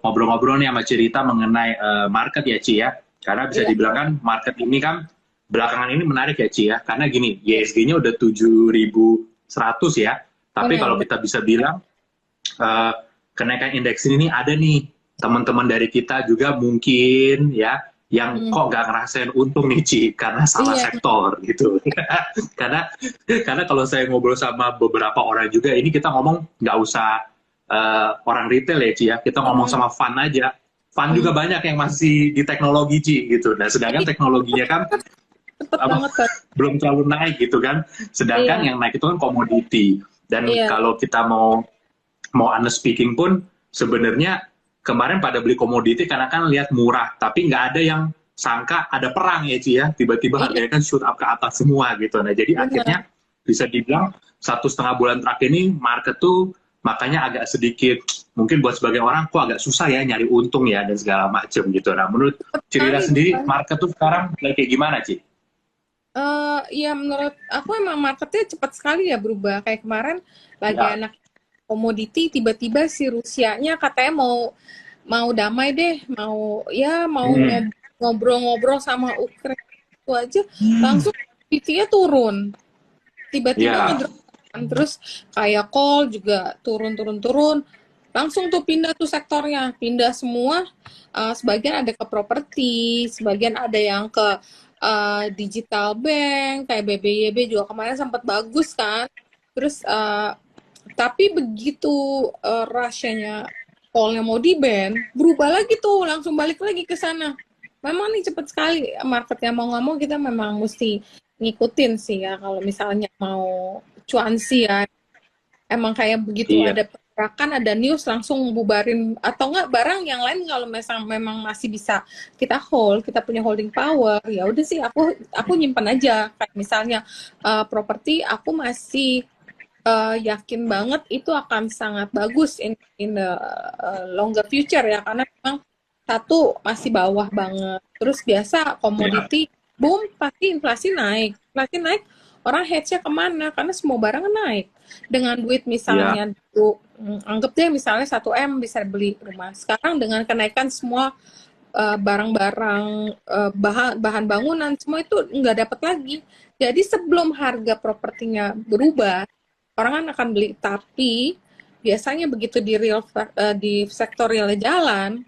ngobrol-ngobrol nih sama cerita mengenai market ya Ci ya. Karena bisa Iya, dibilang kan market ini kan belakangan ini menarik ya Ci ya. Karena gini, ISG-nya udah 7.100 ya. Tapi benar, kalau kita bisa bilang eh, kenaikan indeks ini ada nih teman-teman dari kita juga mungkin ya yang mm, kok nggak ngerasain untung nih Ci karena salah iya, sektor gitu. karena karena kalau saya ngobrol sama beberapa orang juga ini kita ngomong nggak usah orang retail ya Ci ya, kita ngomong mm, sama fund aja. Fund juga mm. banyak yang masih di teknologi Ci gitu. Nah sedangkan Iya, teknologinya kan cepet apa banget kan. belum terlalu naik gitu kan. Sedangkan Iya, yang naik itu kan komoditi. Dan iya, kalau kita mau mau honest speaking pun sebenarnya kemarin pada beli komoditi karena kan lihat murah, tapi nggak ada yang sangka ada perang ya Ci ya, tiba-tiba iya, harganya kan shoot up ke atas semua gitu. Nah jadi benar. akhirnya bisa dibilang 1,5 bulan terakhir ini market tuh makanya agak sedikit mungkin buat sebagian orang kok agak susah ya nyari untung ya dan segala macam gitu. Nah menurut Cepet Cirita sekali sendiri berubahnya. market tuh sekarang lagi kayak gimana Ci? Ya menurut aku emang marketnya cepat sekali ya berubah. Kayak kemarin lagi Ya. enak komoditi, tiba-tiba si Rusianya katanya mau mau damai deh, mau ya mau Hmm. ngobrol-ngobrol sama Ukraina itu aja, langsung komoditinya turun. Tiba-tiba Ya. ngedrop kan. Terus kayak call juga turun-turun-turun, langsung tuh pindah tuh sektornya, pindah semua. Sebagian ada ke properti, sebagian ada yang ke digital bank kayak BBYB juga kemarin sempat bagus kan. Terus tapi begitu rasanya callnya mau di ban, berubah lagi tuh, langsung balik lagi ke sana. Memang nih cepet sekali marketnya, mau nggak mau kita memang mesti ngikutin sih ya kalau misalnya mau cuansi ya. Emang kayak begitu Iya. ada pergerakan, ada news langsung bubarin, atau enggak barang yang lain kalau misalnya memang masih bisa kita hold, kita punya holding power, ya udah sih aku nyimpen aja. Kayak misalnya properti aku masih yakin banget itu akan sangat bagus in the longer future ya, karena memang satu masih bawah banget. Terus biasa Iya. komoditi boom pasti inflasi naik orang hedge-nya kemana, karena semua barang kan naik. Dengan duit Iya. misalnya dulu, anggap deh misalnya 1 M bisa beli rumah, sekarang dengan kenaikan semua barang-barang bahan bahan bangunan semua itu nggak dapat lagi. Jadi sebelum harga propertinya berubah, orang kan akan beli. Tapi biasanya begitu di di sektor realnya jalan,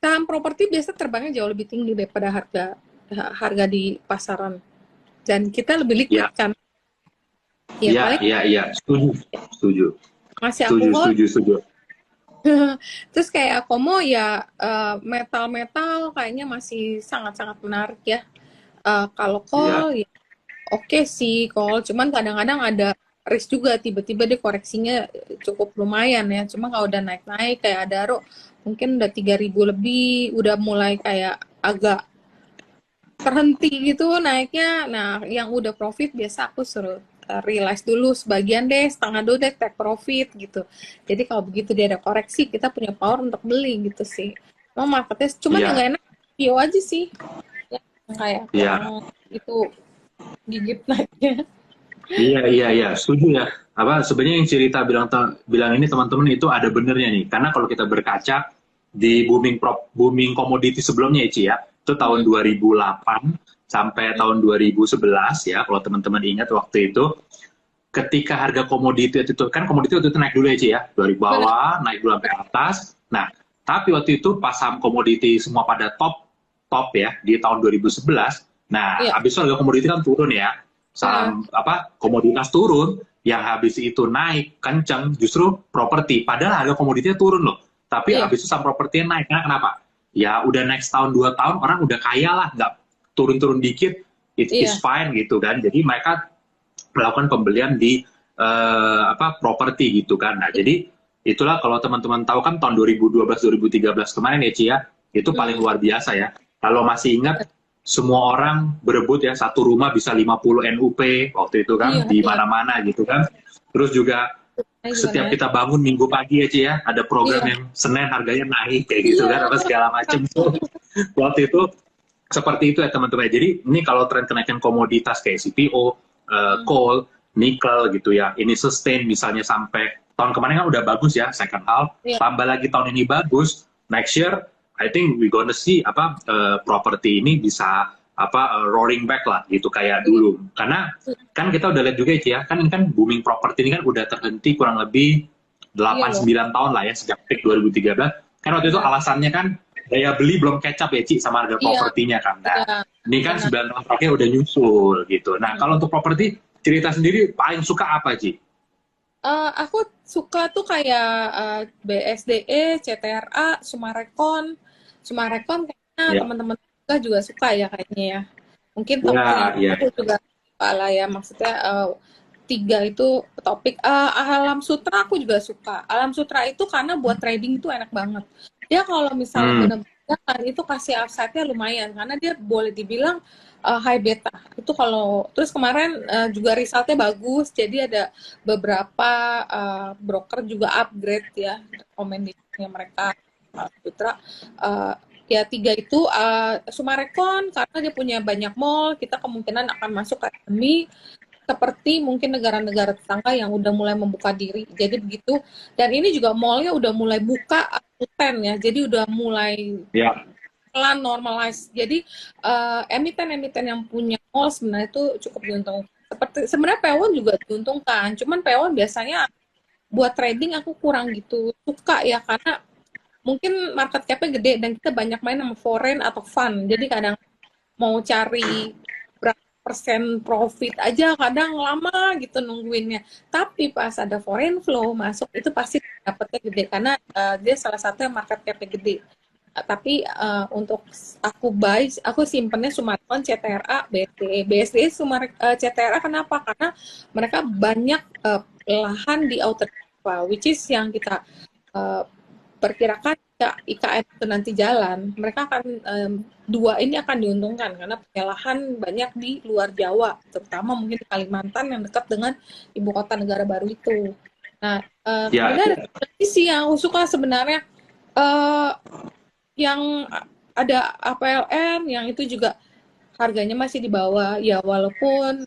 saham properti biasa terbangnya jauh lebih tinggi daripada harga harga di pasaran. Dan kita lebih liquid Iya. kan. Ya Iya. paling Iya. Iya. Setuju. Setuju. masih aku Setuju. hold. Setuju. Setuju. Terus kayak Komo ya metal-metal kayaknya masih sangat-sangat menarik ya. Kalau Iya. call ya oke sih call, cuman kadang-kadang ada risk juga, tiba-tiba dia koreksinya cukup lumayan ya. Cuma kalau udah naik-naik kayak Adaro mungkin udah 3.000 lebih, udah mulai kayak agak terhenti gitu naiknya. Nah, yang udah profit biasa aku suruh realize dulu sebagian deh, setengah dulu deh take profit gitu. Jadi kalau begitu dia ada koreksi, kita punya power untuk beli gitu sih. Emang marketnya cuman yang Iya. nggak enak IPO aja sih. Yang kayak kurang Iya. itu gigit naiknya. Iya. Iya. Iya. Setuju ya. Apa sebenarnya yang cerita bilang bilang ini teman-teman itu ada benernya nih. Karena kalau kita berkaca di booming komoditi sebelumnya ya, Ci ya, itu tahun Hmm, 2008 sampai tahun 2011 ya, kalau teman-teman ingat waktu itu ketika harga komoditi itu kan komoditi waktu itu naik dulu ya Ci ya, dari benar. bawah naik dulu sampai atas. Nah, tapi waktu itu pas saham komoditi semua pada top top ya di tahun 2011. Nah, Iya, habis itu harga komoditi kan turun ya. benar. Saham apa komoditas turun, yang habis itu naik kencang justru properti. Padahal harga komoditinya turun loh. Tapi Iya, habis itu saham propertinya naik. Karena kenapa? Ya udah next tahun 2 tahun orang udah kaya lah, nggak turun-turun dikit, it is iya, fine gitu kan. Jadi mereka melakukan pembelian di apa properti gitu kan. Nah, jadi itulah kalau teman-teman tahu kan tahun 2012-2013 kemarin ya Ci ya, itu paling hmm, luar biasa ya. Kalau masih ingat semua orang berebut ya satu rumah bisa 50 NUP waktu itu kan iya, di iya. mana-mana gitu kan. Terus juga Naik juga setiap naik. kita bangun minggu pagi ya Ci ya, ada program Iya, yang Senin harganya naik kayak gitu kan iya. apa segala macam tuh. Waktu itu seperti itu ya teman-teman. Jadi ini kalau tren kenaikan komoditas kayak CPO, Hmm, coal, nikel gitu ya, ini sustain misalnya sampai tahun kemarin kan udah bagus ya second half, iya, tambah lagi tahun ini bagus, next year I think we gonna see properti ini bisa roaring back lah gitu kayak dulu. Karena kan kita udah lihat juga ya, kan ini kan booming properti ini kan udah terhenti kurang lebih 8-9 tahun lah ya sejak peak 2013. Kan waktu itu alasannya kan daya beli belum catch up ya Ci sama harga propertinya kan. Nah, ini kan 9 tahun terakhir udah nyusul gitu. Nah, kalau untuk properti cerita sendiri paling suka apa Ci? Aku suka tuh kayak BSDE, CTRA, Sumarekon. Sumarekon kayaknya teman-teman juga suka ya kayaknya ya. Mungkin aku juga suka lah ya. Maksudnya 3 itu topik. Alam Sutra aku juga suka. Alam Sutra itu karena buat trading itu enak banget. Dia kalau misalnya benar-benar itu kasih upside-nya lumayan. Karena dia boleh dibilang high beta. Itu kalau terus kemarin juga resultnya bagus. Jadi ada beberapa broker juga upgrade ya rekomendasinya mereka Putra. Ya 3 itu Sumarekon karena dia punya banyak mall. Kita kemungkinan akan masuk ke SME seperti mungkin negara-negara tetangga yang udah mulai membuka diri. Jadi begitu. Dan ini juga mallnya udah mulai buka ya. Jadi udah mulai pelan normalize. Jadi emiten-emiten yang punya mall sebenarnya itu cukup diuntungkan. Sebenarnya Pewon juga diuntungkan. Cuman Pewon biasanya buat trading aku kurang gitu suka ya karena mungkin market cap-nya gede dan kita banyak main sama foreign atau fund. Jadi kadang mau cari persen profit aja kadang lama gitu nungguinnya. Tapi pas ada foreign flow masuk itu pasti dapetnya gede karena dia salah satu yang market cap-nya gede. Tapi untuk aku buy, aku simpennya Sumarekon, CTRA, BSD, CTRA kenapa? Karena mereka banyak lahan di outer Jawa, which is yang kita perkirakan IKN itu nanti jalan, mereka akan 2 ini akan diuntungkan karena punya lahan banyak di luar Jawa, terutama mungkin di Kalimantan yang dekat dengan ibu kota negara baru itu. Nah, kemudian ada sisi yang aku suka sebenarnya yang ada APLN yang itu juga harganya masih di bawah ya walaupun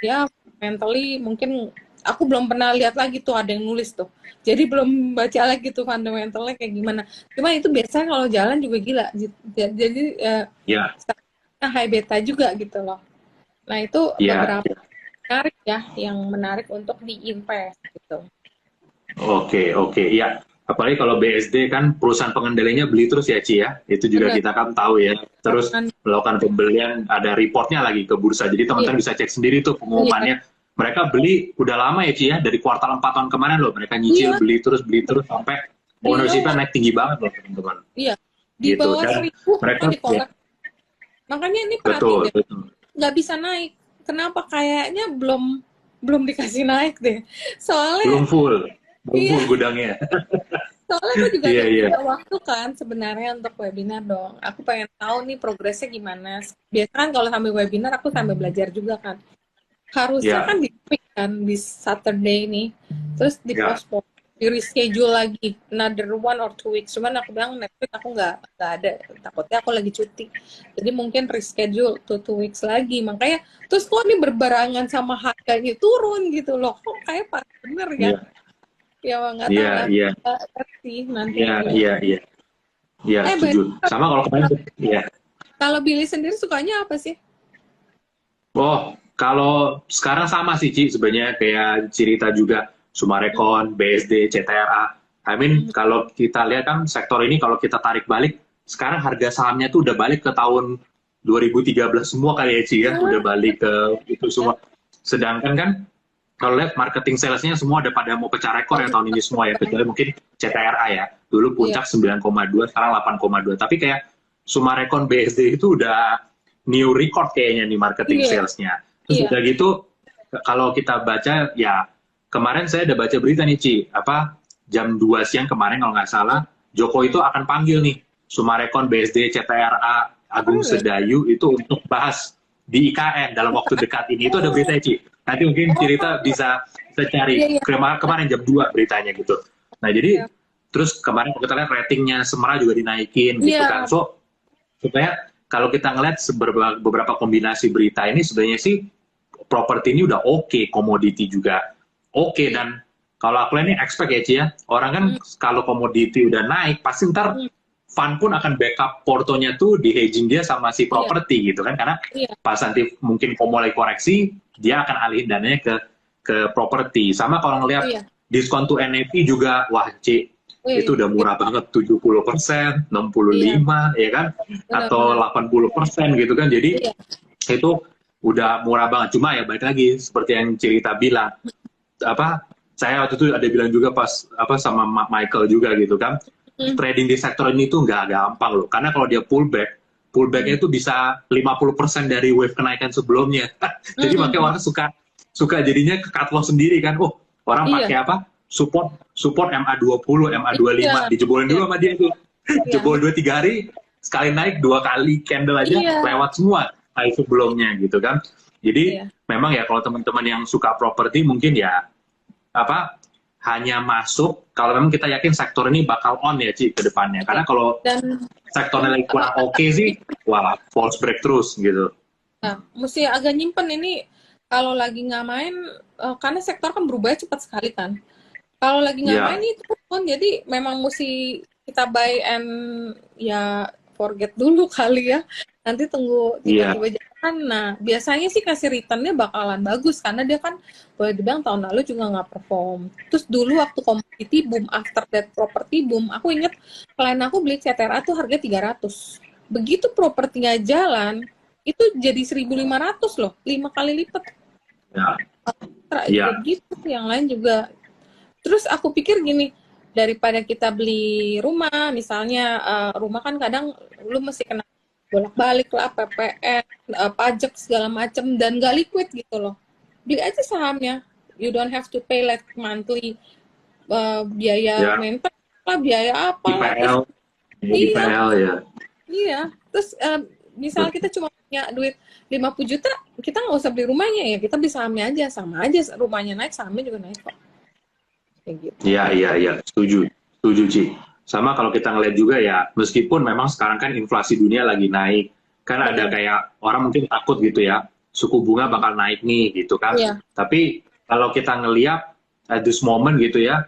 ya mentally mungkin aku belum pernah lihat lagi tuh ada yang nulis tuh. Jadi belum baca lagi tuh fundamentalnya kayak gimana. Cuma itu biasanya kalau jalan juga gila. Jadi high beta juga gitu loh. Nah itu beberapa menarik ya yang menarik untuk diinvest gitu. Oke. Iya. Apalagi kalau BSD kan perusahaan pengendalinya beli terus ya Ci ya. Itu juga kita kan tahu ya. Terus melakukan pembelian ada reportnya lagi ke bursa. Jadi teman-teman bisa cek sendiri tuh pengumumannya. Mereka beli udah lama ya Ci ya, dari kuartal 4 tahun kemarin loh, mereka nyicil beli terus sampai ownership-nya naik tinggi banget loh teman-teman. Iya, di gitu. bawah 1000 mereka makanya ini perhatiin nggak bisa naik. Kenapa? Kayaknya belum dikasih naik deh. Soalnya belum full gudangnya. Soalnya aku juga ada waktu kan sebenarnya untuk webinar dong. Aku pengen tahu nih progresnya gimana. Biasanya kan kalau sambil webinar aku sambil belajar juga kan. Harusnya kan di-pick kan di Saturday nih, terus di-postpone, di-reschedule lagi another 1 or 2 weeks. Cuman aku bilang Netflix aku nggak ada, takutnya aku lagi cuti. Jadi mungkin reschedule 2 weeks lagi. Makanya terus kok ini berbarengan sama harganya turun gitu loh. Kok kayak pas bener ya? Ya nggak tahu. Ngerti nanti. Iya, setuju. Sama kalau kemarin Kalau Billy sendiri sukanya apa sih? Kalau sekarang sama sih Ci, sebenarnya kayak cerita juga Sumarekon, BSD, CTRA. I mean kalau kita lihat kan sektor ini kalau kita tarik balik, sekarang harga sahamnya tuh udah balik ke tahun 2013 semua kali ya Ci ya, udah balik ke itu semua. Sedangkan kan kalau lihat marketing salesnya semua udah pada mau pecah rekor ya tahun ini semua ya, kecuali mungkin CTRA ya. Dulu puncak 9,2, sekarang 8,2. Tapi kayak Sumarekon, BSD itu udah new record kayaknya nih marketing salesnya. Terus udah gitu, kalau kita baca, ya kemarin saya udah baca berita nih Ci, jam 2 siang kemarin kalau nggak salah, Joko itu akan panggil nih Sumarekon, BSD, CTRA, Agung Sedayu itu untuk bahas di IKN dalam waktu dekat ini. Itu ada berita Ci. Nanti mungkin cerita bisa cari kemarin jam 2 beritanya gitu. Nah jadi terus kemarin kita lihat ratingnya Semera juga dinaikin gitu kan. So supaya kalau kita ngeliat beberapa kombinasi berita ini sebenarnya sih properti ini udah oke, komoditi juga oke, dan kalau aku lihat nih expect ya Ci ya, orang kan kalau komoditi udah naik, pasti ntar fund pun akan backup portonya tuh di hedging dia sama si Iya, properti gitu kan, karena iya, pas nanti mungkin mau mulai koreksi, dia akan alihin dananya ke properti. Sama kalau ngelihat iya, diskon to NAV juga, wah Ci, itu wih, udah murah banget, 70%, iya, 65, ya kan? Atau benar-benar, 80% gitu kan, jadi iya, itu udah murah banget. Cuma ya balik lagi, seperti yang cerita bilang, apa saya waktu itu ada bilang juga pas apa sama Michael juga gitu kan, mm, trading di sektor ini tuh nggak gampang loh, karena kalau dia pullbacknya mm, itu bisa 50% dari wave kenaikan sebelumnya. Jadi makanya mm, orang suka suka jadinya ke cut loss sendiri kan, oh orang iya, pakai apa, support support MA20 iya, MA25 dijebolin iya, dulu sama dia tuh, iya, jebol 2-3 hari sekali naik 2 kali candle aja iya, lewat semua hari sebelumnya gitu kan. Jadi iya, memang ya kalau teman-teman yang suka properti mungkin ya apa hanya masuk kalau memang kita yakin sektor ini bakal on ya Ci ke depannya. iya. Karena kalau Dan sektornya lagi kurang oke sih, wah false break terus gitu. nah, mesti agak nyimpen ini kalau lagi nggak main, karena sektor kan berubah cepat sekali kan. Kalau lagi nggak main Ya, itu pun, jadi memang mesti kita buy and ya forget dulu kali ya. Nanti tunggu iya, tiba-tiba jalan. Nah, biasanya sih kasih returnnya bakalan bagus karena dia kan boleh dibilang tahun lalu juga nggak perform. Terus dulu waktu komoditi boom, after that property boom, aku inget klien aku beli CTRA tuh harga 300. Begitu propertinya jalan, itu jadi 1.500 loh, 5 kali lipat. ya, Tra juga ya, begitu, yang lain juga. Terus aku pikir gini, daripada kita beli rumah, misalnya rumah kan kadang lu mesti kena bolak-balik lah, PPN, pajak segala macem, dan gak liquid gitu loh. Beli aja sahamnya. You don't have to pay like monthly biaya ya, maintenance lah, biaya apalah. Terus IPL, ya, iya, IPL ya. iya. Terus misal kita cuma punya duit 50 juta, kita nggak usah beli rumahnya ya, kita beli sahamnya aja, sama aja rumahnya naik, sahamnya juga naik kok. Kayak gitu. Iya, iya, iya, setuju, setuju Ci. Sama kalau kita ngeliat juga ya, meskipun memang sekarang kan inflasi dunia lagi naik, kan ada Benar. kayak orang mungkin takut gitu ya, suku bunga bakal naik nih gitu kan. Iya, Tapi kalau kita ngeliat at this moment gitu ya,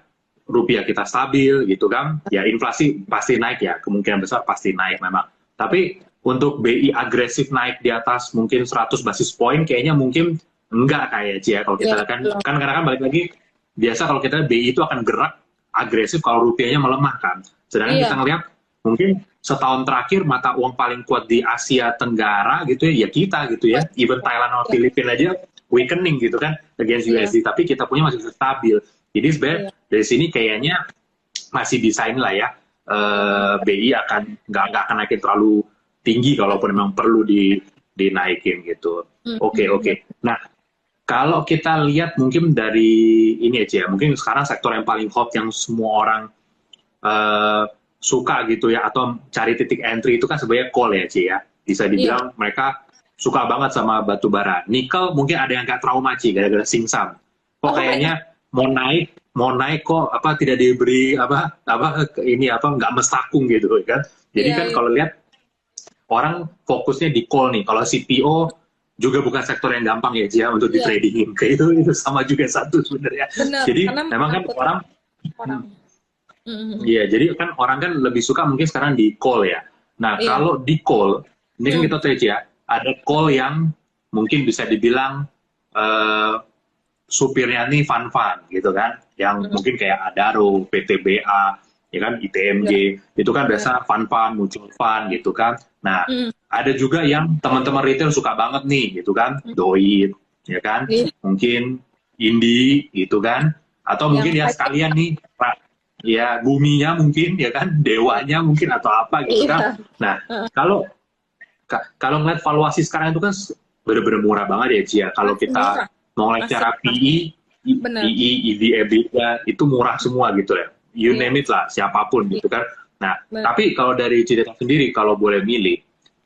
rupiah kita stabil gitu kan, ya inflasi pasti naik ya, kemungkinan besar pasti naik memang. Tapi untuk BI agresif naik di atas mungkin 100 basis point, kayaknya mungkin enggak kayak Ci ya, kalau iya, kita kan, belum. kan karena kan balik lagi, biasa kalau kita BI itu akan gerak agresif kalau rupiahnya melemah kan. Sedangkan kita Iya, ngelihat mungkin setahun terakhir mata uang paling kuat di Asia Tenggara gitu ya, ya kita gitu ya. Even Thailand atau iya, Filipina aja weakening gitu kan against iya, USD, tapi kita punya masih stabil. Jadi sebenarnya iya. dari sini kayaknya masih bisa inilah ya, BI akan nggak akan naikin terlalu tinggi kalaupun memang perlu dinaikin gitu. Oke, oke. Betul. Nah, kalau kita lihat mungkin dari ini aja ya, mungkin sekarang sektor yang paling hot yang semua orang eh, suka gitu ya, atau cari titik entry itu kan sebenarnya coal ya Ci ya. Bisa Iya, dibilang mereka suka banget sama batu bara. Nikel mungkin ada yang kayak trauma Ci, gara-gara Singsam. Kok oh iya, kayaknya mau naik kok apa tidak diberi apa ini apa nggak mestakung gitu kan. Jadi iya, kan iya, kalau lihat orang fokusnya di coal nih. Kalau CPO juga bukan sektor yang gampang ya Jia untuk di iya, tradingin. Kayak itu sama juga satu sebenarnya. benar. Jadi Karena memang kan menakutkan orang, orang. Mm, iya jadi kan orang kan lebih suka mungkin sekarang di call ya. Nah iya, kalau di call, ini kan mm, kita tahu ya, ada call yang mungkin bisa dibilang eh, supirnya nih fun-fun gitu kan, yang mm, mungkin kayak Adaro, PTBA, ya kan, ITMG, benar, itu kan benar. biasa fun-fun, muncul fun gitu kan. Nah, Mm, ada juga yang teman-teman retail suka banget nih gitu kan, mm, Doit, ya kan, iya, mungkin Indi gitu kan, atau yang mungkin ya pajak, sekalian nih, ya buminya mungkin ya kan, dewanya mungkin atau apa gitu kan. iya, Nah, kalau kalau ngeliat valuasi sekarang itu kan bener-bener murah banget ya Cia. Kalau masih kita murah, mau ngeliat masih cara murah. PE, Benar, PE, EV, EBITDA itu murah semua gitu ya. You iya, name it lah, siapapun iya, gitu kan. Nah, benar. tapi kalau dari Cia sendiri, kalau boleh milih,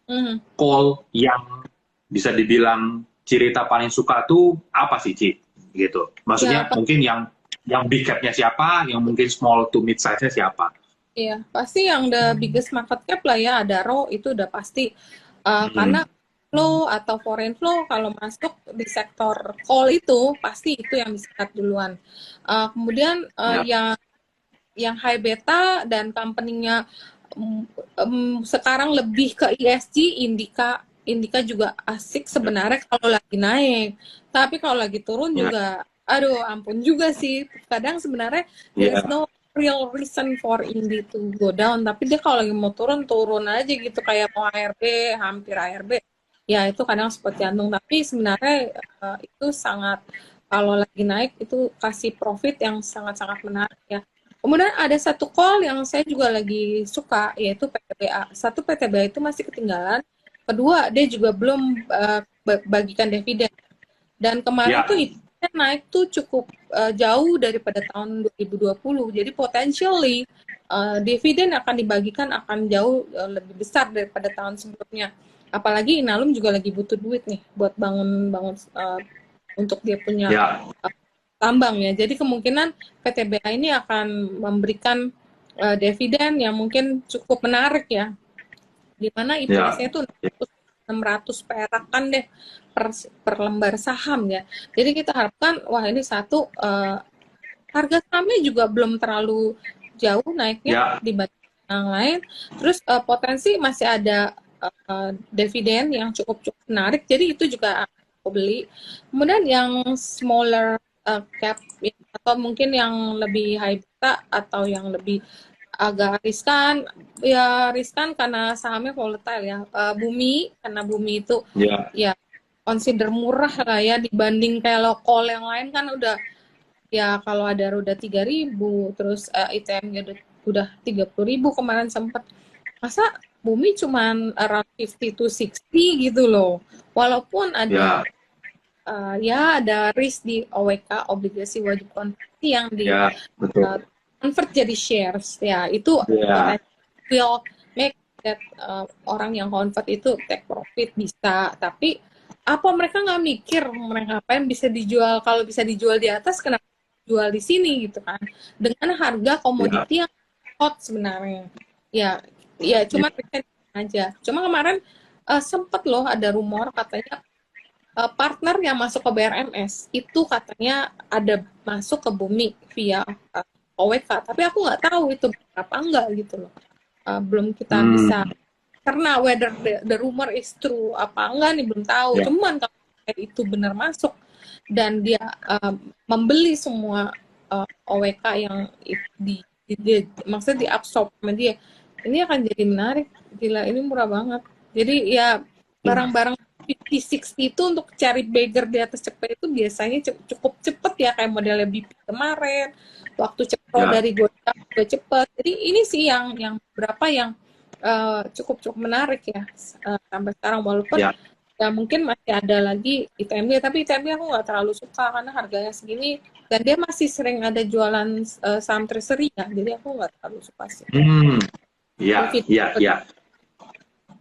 Mm, call yang bisa dibilang Cirita paling suka tuh apa sih Ci? Gitu. ya, Maksudnya mungkin yang big cap-nya siapa, yang mungkin small to mid size-nya siapa? iya, pasti yang the biggest market cap lah ya, ada Adaro itu udah pasti. Karena Hmm. flow atau foreign flow kalau masuk di sektor coal itu pasti itu yang bisa cut duluan. Kemudian Ya, yang high beta dan company-nya sekarang lebih ke ESG, Indika juga asik sebenarnya kalau lagi naik. Tapi kalau lagi turun ya, juga, aduh ampun juga sih. Kadang sebenarnya there is ya, no real reason for Indi to go down. Tapi dia kalau lagi mau turun, turun aja gitu. Kayak mau ARB, hampir ARB. Ya itu kadang spot jantung. Tapi sebenarnya itu sangat, kalau lagi naik itu kasih profit yang sangat-sangat menarik ya. Kemudian ada satu call yang saya juga lagi suka, yaitu PTBA. Satu, PTBA itu masih ketinggalan. Kedua, dia juga belum bagikan dividen. Dan kemarin tuh ya, naik tuh cukup jauh daripada tahun 2020. Jadi potentially dividen akan dibagikan akan jauh lebih besar daripada tahun sebelumnya. Apalagi Inalum juga lagi butuh duit nih buat bangun-bangun untuk dia punya ya, tambang ya. Jadi kemungkinan PTBA ini akan memberikan dividen yang mungkin cukup menarik ya. Di mana ya, IPS-nya itu 600 perakan deh per lembar saham ya. Jadi kita harapkan wah ini satu harga sahamnya juga belum terlalu jauh naiknya ya, dibanding yang lain. Terus potensi masih ada dividen yang cukup menarik. Jadi itu juga aku beli. Kemudian yang smaller cap atau mungkin yang lebih high beta atau yang lebih agak riskan, ya riskan karena sahamnya volatile ya. Bumi, karena Bumi itu ya, ya consider murah lah ya dibanding kayak lokal yang lain kan udah ya kalau ada roda 3.000 terus ITM-nya udah 30.000 kemarin sempat. Masa Bumi cuman around 50 to 60 gitu loh. Walaupun ada ya, ya ada risk di OWK, obligasi wajib konversi yang di ya, betul. convert jadi shares ya itu Ya, potensi will make that orang yang convert itu take profit bisa, tapi apa mereka nggak mikir mereka apa yang bisa dijual, kalau bisa dijual di atas kenapa jual di sini gitu kan, dengan harga ya, komoditi yang hot sebenarnya ya. Ya ya, cuma aja, cuma kemarin sempet loh ada rumor katanya partner yang masuk ke BRMS itu katanya ada masuk ke Bumi via OWK, tapi aku nggak tahu itu berapa enggak gitu loh. Belum kita bisa hmm, karena whether the rumor is true apa enggak nih belum tahu. ya, Cuman kalau itu benar masuk dan dia membeli semua OWK yang maksudnya diabsorb sama dia, ini akan jadi menarik. Gila, ini murah banget. Jadi ya ya, barang-barang 50-60 itu untuk cari beggar di atas cepet itu biasanya cukup cepet ya, kayak modelnya BP kemarin waktu cepet ya, dari Gojek juga cepet. Jadi ini sih yang berapa yang cukup menarik ya sampai sekarang, walaupun ya. ya mungkin masih ada lagi ITMB, tapi ITMB aku nggak terlalu suka karena harganya segini dan dia masih sering ada jualan saham treasury ya, jadi aku nggak terlalu suka sih. Hmm, ya, Mungkin. ya, ya.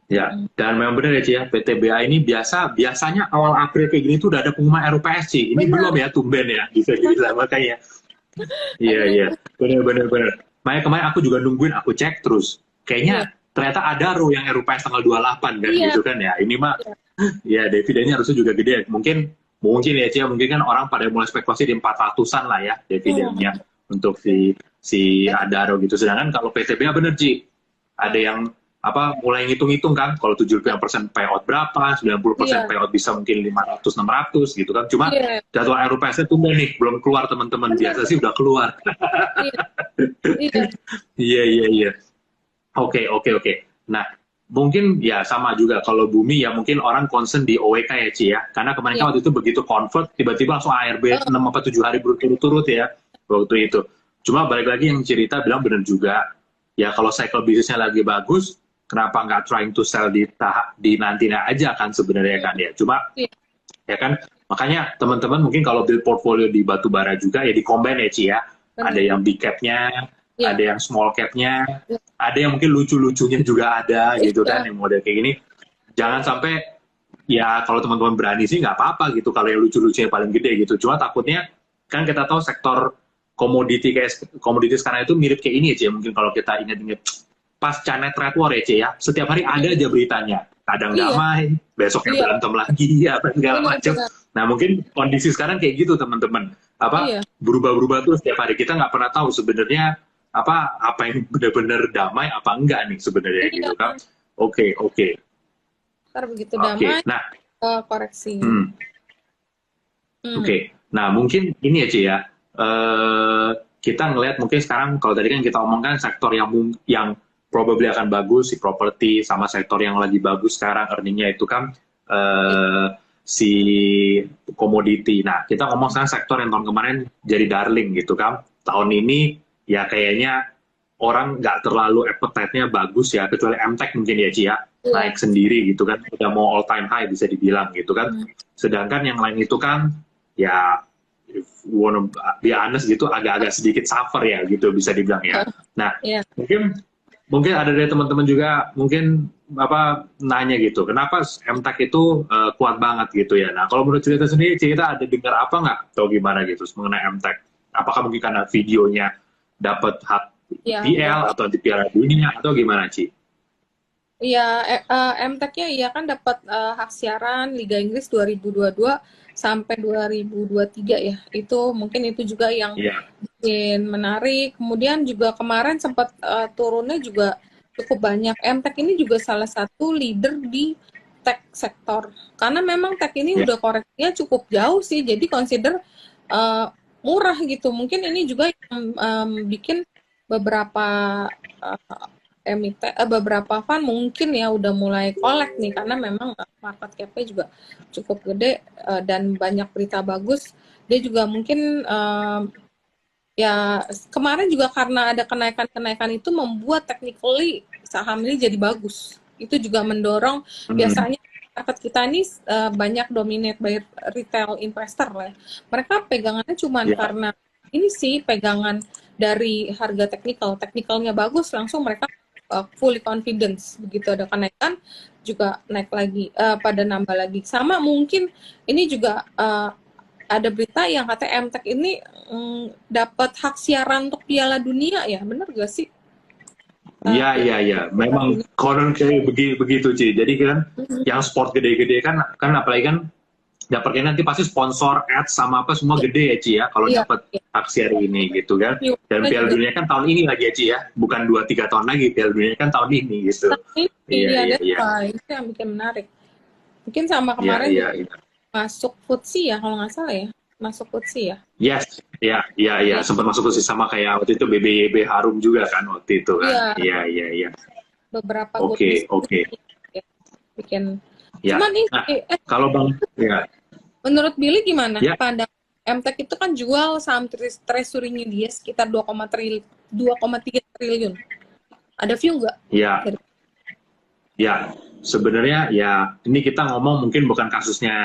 Ya, dan memang benar ya Ci ya, PTBA ini biasanya awal April kayak gini tuh udah ada pengumuman RUPS Ci. Ini belum Benar. ya, tumben ya, bisa dibilang makanya. Iya, Aduh. iya, benar. Makanya kemarin aku juga nungguin, aku cek terus. Iya. Kayaknya ternyata ada yang RUPS tanggal 28 kan Iya. gitu kan ya. Ini mah, Iya. ya dividennya harusnya juga gede. Mungkin ya Ci ya, mungkin kan orang pada mulai spekulasi di 400-an lah ya dividennya untuk si Adaro gitu. Sedangkan kalau PTBA bener Ci, ada yang mulai ngitung-ngitung kan kalau 75% payout berapa, 90% Iya. payout bisa mungkin 500 600 gitu kan. Cuma Iya. jadwal RUPS-nya tunggu nih, belum keluar teman-teman. Benar. Biasa sih udah keluar. Iya. Iya. Iya, iya, iya. Oke. Nah, mungkin ya sama juga kalau Bumi ya mungkin orang concern di OWK ya Ci ya. Karena kemarin Iya. kan waktu itu begitu convert tiba-tiba langsung ARB 6 apa 7 hari berturut-turut ya waktu itu. Cuma balik lagi yang cerita bilang benar juga. Ya kalau cycle bisnisnya lagi bagus, kenapa nggak trying to sell di nantinya aja kan sebenarnya kan ya. Cuma Iya. ya kan makanya teman-teman mungkin kalau build portfolio di batu bara juga ya di combine ya Ci ya. Ada Benar. yang big cap-nya, Iya. ada yang small cap-nya, Iya. ada yang mungkin lucu-lucunya juga ada gitu kan Iya. yang model kayak gini. Jangan sampai ya kalau teman-teman berani sih nggak apa-apa gitu kalau yang lucu-lucunya paling gede gitu. Cuma takutnya kan kita tahu sektor komoditi sekarang itu mirip kayak ini aja mungkin kalau kita ingat-ingat pas China trade war ya Ci ya. Setiap hari ada aja beritanya. kadang Iya, damai, besoknya iya, berantem lagi, apa segala macam. benar-benar. Nah mungkin kondisi sekarang kayak gitu teman-teman, apa Iya, berubah-berubah terus setiap hari, kita nggak pernah tahu sebenarnya apa yang benar-benar damai apa enggak nih sebenarnya iya. gitu kan. Oke, oke, Ntar begitu oke. damai, Nah, koreksi. hmm, Hmm. oke. Nah, mungkin ini ya, Ci ya. Kita ngelihat mungkin sekarang kalau tadi kan kita omongkan sektor yang probably akan bagus, si properti, sama sektor yang lagi bagus sekarang earningnya itu kan si komoditi. Nah, kita ngomong sekarang sektor yang tahun kemarin jadi darling gitu kan. Tahun ini ya kayaknya orang nggak terlalu appetite-nya bagus ya, kecuali MTech mungkin ya, Ci ya. Iya. Naik sendiri gitu kan, udah mau all time high bisa dibilang gitu kan. Hmm. Sedangkan yang lain itu kan ya if you wanna be honest gitu agak-agak sedikit suffer ya gitu bisa dibilang ya. Nah, Iya. mungkin mungkin ada dari teman-teman juga mungkin apa nanya gitu, kenapa MTech itu kuat banget gitu ya. Nah, kalau menurut cerita sendiri, cerita ada dengar apa nggak atau gimana gitu mengenai MTech? Apakah mungkin karena videonya dapat hak Iya, PL atau di Piala Dunia atau gimana, Ci? iya, MTech-nya iya kan dapat hak siaran Liga Inggris 2022 sampai 2023 ya. Itu mungkin itu juga yang Iya, bikin menarik. Kemudian juga kemarin sempat turunnya juga cukup banyak. MTech ini juga salah satu leader di tech sektor. Karena memang tech ini iya, udah koreksinya cukup jauh sih. Jadi consider uh, murah gitu. Mungkin ini juga yang bikin beberapa beberapa fund mungkin ya udah mulai collect nih karena memang market cap-nya juga cukup gede dan banyak berita bagus. Dia juga mungkin ya kemarin juga karena ada kenaikan-kenaikan itu membuat technically saham ini jadi bagus. Itu juga mendorong hmm, biasanya market kita ini banyak dominate by retail investor lah. Mereka pegangannya cuman iya, karena ini sih pegangan dari harga teknikalnya bagus langsung mereka fully confidence begitu ada kenaikan juga naik lagi pada nambah lagi sama mungkin ini juga ada berita yang kata MTech ini dapat hak siaran untuk Piala Dunia ya benar gak sih iya, iya, iya. Piala Memang Dunia. konon kayak begitu, Ci. Jadi kan Mhm. yang sport gede-gede kan apalagi kan dapatnya nanti pasti sponsor ads sama apa semua Iya, gede ya, Ci ya, kalau iya, dapat iya. hak siar ini gitu kan. Dan Viewernya Piala juga Dunia kan tahun ini lagi ya, Ci ya, bukan 2-3 tahun lagi. Piala Dunia kan tahun ini gitu. tapi Iya, iya iya, that's iya, why itu yang bikin menarik mungkin sama iya, kemarin iya, juga iya. masuk FTSE ya kalau nggak salah ya masuk FTSE ya Yes, iya, iya, iya. iya Sempat masuk ke sama kayak waktu itu BBYB Harum juga kan waktu itu kan. iya Iya, iya, iya. beberapa good Oke, news oke. ya, bikin Ya. cuman ini Nah, kalau Bang, ya, menurut Billy gimana ya, pandang MTech itu kan jual saham treasury-nya dia sekitar 2,3 triliun ada view nggak ya. dari Ya, sebenarnya ya ini kita ngomong mungkin bukan kasusnya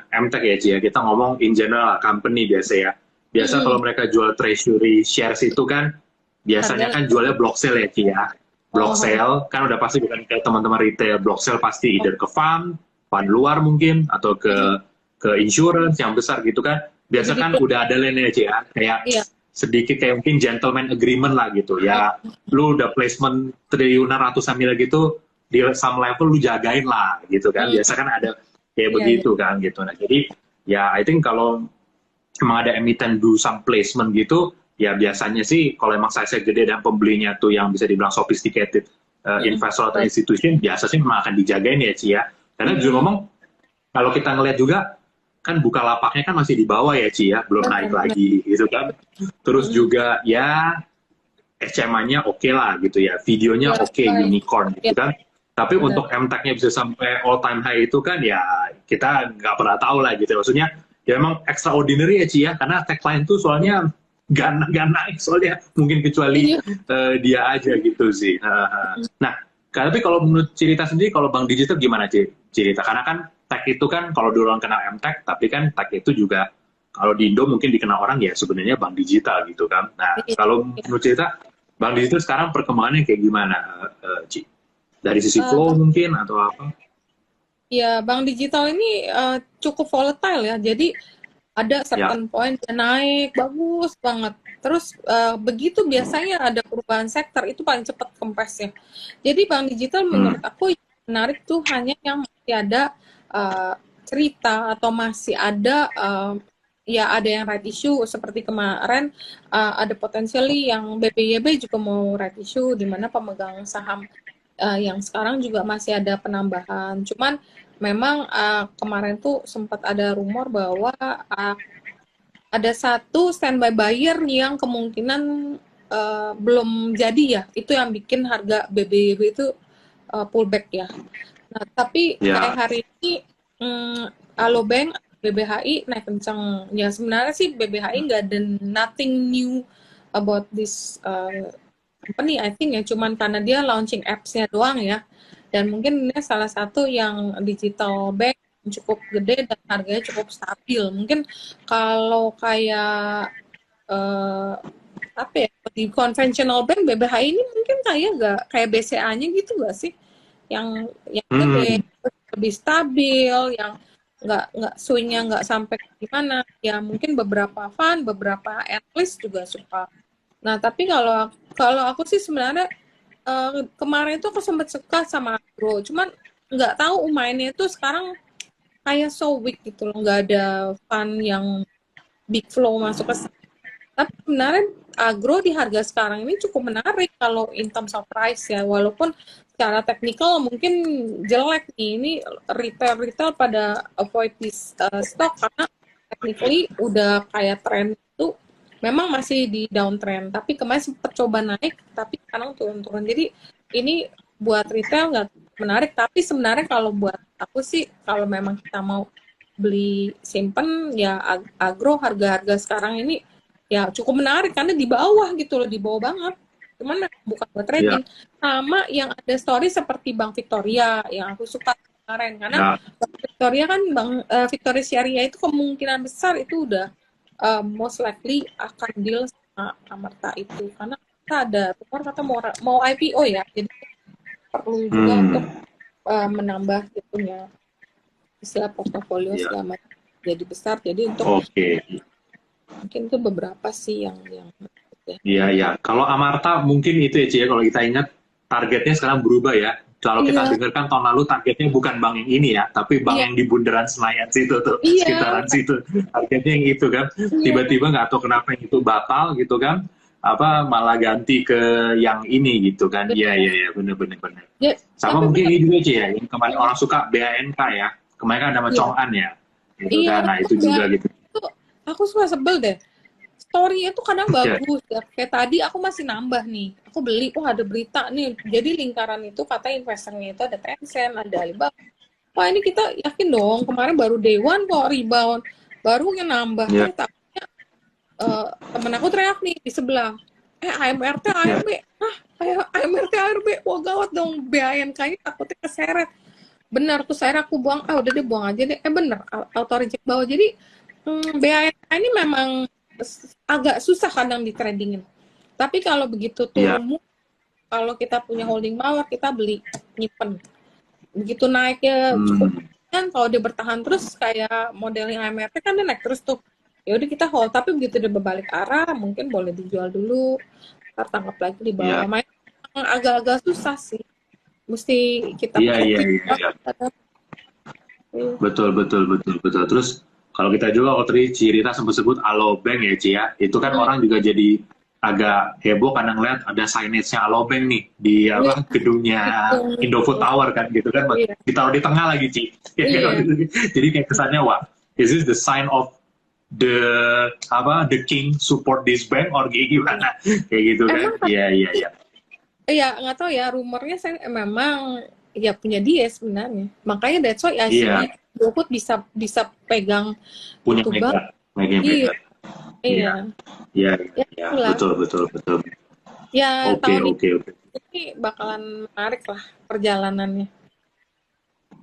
MTech ya, Ci ya. Kita ngomong in general company biasa ya. Biasa kalau Mm-mm. mereka jual treasury shares itu kan biasanya Harga kan jualnya block sale ya, Ci ya. Block oh, sale kan udah pasti bukan kayak teman-teman retail. Block sale pasti either ke fund luar mungkin atau mm, ke insurance yang besar gitu kan. Biasa jadi kan udah ada lane ya, Ci ya. Kayak iya sedikit kayak mungkin gentleman agreement lah gitu ya. Lu udah placement triliunan ratusan miliar gitu di some level lu jagain lah gitu kan, mm, biasa kan ada kayak iya iya begitu kan gitu. Nah jadi ya I think kalau emang ada emiten do some placement gitu ya biasanya sih kalau emang size gede dan pembelinya tuh yang bisa dibilang sophisticated mm, investor atau betul. institution biasa sih memang akan dijagain ya, Ci ya. Karena jujur Mm, ngomong kalau kita ngelihat juga kan buka lapaknya kan masih di bawah ya, Ci ya, belum naik benar-benar lagi gitu kan. Terus mm, juga ya SMA-nya oke lah gitu ya, videonya iya oke, baik. unicorn Iya, gitu kan. Tapi benar untuk MTech-nya bisa sampai all time high itu kan ya kita nggak pernah tahu lah gitu. Maksudnya ya memang extraordinary ya, Ci ya, karena tagline tuh soalnya gak naik soalnya mungkin kecuali iya dia aja gitu sih. Nah, tapi kalau menurut cerita sendiri, kalau Bank Digital gimana, cerita? Karena kan tech itu kan kalau dulu orang kenal MTech, tapi kan tech itu juga kalau di Indo mungkin dikenal orang ya sebenarnya bank digital gitu kan. Nah, iya kalau iya. menurut cerita, bank digital sekarang perkembangannya kayak gimana, Ci? Dari sisi flow Bang, mungkin atau apa? ya bank digital ini cukup volatile ya jadi ada Ya, certain point dia naik bagus banget terus begitu biasanya ada perubahan sektor itu paling cepat kempesnya jadi bank digital menurut hmm, aku menarik tuh hanya yang masih ada cerita atau masih ada ya ada yang right issue seperti kemarin ada potensially yang BPYB juga mau right issue di mana pemegang saham yang sekarang juga masih ada penambahan. Cuman memang kemarin tuh sempat ada rumor bahwa ada satu standby buyer yang kemungkinan belum jadi ya. Itu yang bikin harga BBYB itu pullback ya. Nah, tapi kayak hari ini Alobank, BBHI naik kencang. Ya sebenarnya sih BBHI nggak ada nothing new about this company, I think ya. Cuman karena dia launching apps-nya doang ya. Dan mungkin ini salah satu yang digital bank cukup gede dan harganya cukup stabil. Mungkin kalau kayak apa ya, di conventional bank BBHI ini mungkin kayak BCA-nya gitu nggak sih? Yang gede, lebih stabil, yang nggak swing-nya nggak sampai gimana. Ya mungkin beberapa fund, beberapa analyst juga suka. Nah tapi kalau aku sih sebenarnya kemarin itu aku sempat suka sama Agro, cuman nggak tahu mainnya itu sekarang kayak so weak gitu loh, nggak ada fund yang big flow masuk ke. Tapi sebenarnya Agro di harga sekarang ini cukup menarik kalau in terms of price ya, walaupun secara teknikal mungkin jelek nih, ini retail pada avoid this stock karena technically udah kayak trend itu memang masih di downtrend, tapi kemarin sempat coba naik, tapi sekarang turun-turun. Jadi ini buat retail nggak menarik, tapi sebenarnya kalau buat aku sih, kalau memang kita mau beli simpen, ya Agro harga-harga sekarang ini ya cukup menarik, karena di bawah gitu loh, di bawah banget. Cuman bukan buat trading. Sama yang ada story seperti Bank Victoria, yang aku suka kemarin, karena Bank Victoria kan, Victoria Syariah itu kemungkinan besar itu udah most likely akan deal sama Amarta itu, karena kita ada rumor kata mau IPO ya, jadi perlu juga untuk menambah itunya istilah portofolio selama jadi besar. Jadi untuk mungkin itu beberapa sih yang Iya. Kalau Amarta mungkin itu ya Ci, kalau kita ingat targetnya sekarang berubah ya. Kalau kita dengarkan tahun lalu targetnya bukan bank yang ini ya, tapi bank yang di bundaran Senayan situ tuh, sekitaran situ. Targetnya yang itu kan. Tiba-tiba nggak tahu kenapa yang itu batal gitu kan. Malah ganti ke yang ini gitu kan. Iya, bener. Sama mungkin ini juga Ci ya, yang kemarin orang suka BANK ya. Kemarin kan ada sama Chong An ya. Gitu kan. Nah, itu juga gitu. Aku suka sebel deh. Story-nya tuh kadang bagus ya. Kayak tadi aku masih nambah nih. Aku beli, ada berita nih. Jadi lingkaran itu kata investornya itu ada Tencent, ada Alibaba. Wah ini kita yakin dong. Kemarin baru day one kok rebound. Baru yang nambah. Takutnya temen aku teriak nih di sebelah. AMRT, ARB. AMRT, ARB. Wah gawat dong. BANK-nya takutnya keseret. Benar tuh saya aku buang. Udah deh buang aja deh. Bener. Auto reject bawah. Jadi BANK ini memang agak susah kadang di tradingin. Tapi kalau begitu turun, kalau kita punya holding power, kita beli, nyimpen. Begitu naiknya cukup kan, kalau dia bertahan terus kayak modelnya AMRT kan dia naik terus tuh. Ya udah kita hold, tapi begitu dia berbalik arah, mungkin boleh dijual dulu, ntar tangkap lagi di bawah. Main agak-agak susah sih. Mesti kita Betul. Terus kalau kita juga waktu tadi Rita sebut Alobank ya Ci ya, itu kan orang juga jadi agak heboh karena ngeliat ada signage-nya Alobank nih di gedungnya Indofood Tower kan gitu kan, ditaruh di tengah lagi Ci. Jadi kayak kesannya wah, is this the sign of the king support this bank or gimana kayak gitu kan? Iya. Iya nggak tahu ya, rumornya saya memang ya punya dia sebenarnya, makanya that's why Indofood bisa pegang punya Mega. Iya, betul. Ya, tahun ini bakalan menarik lah perjalanannya.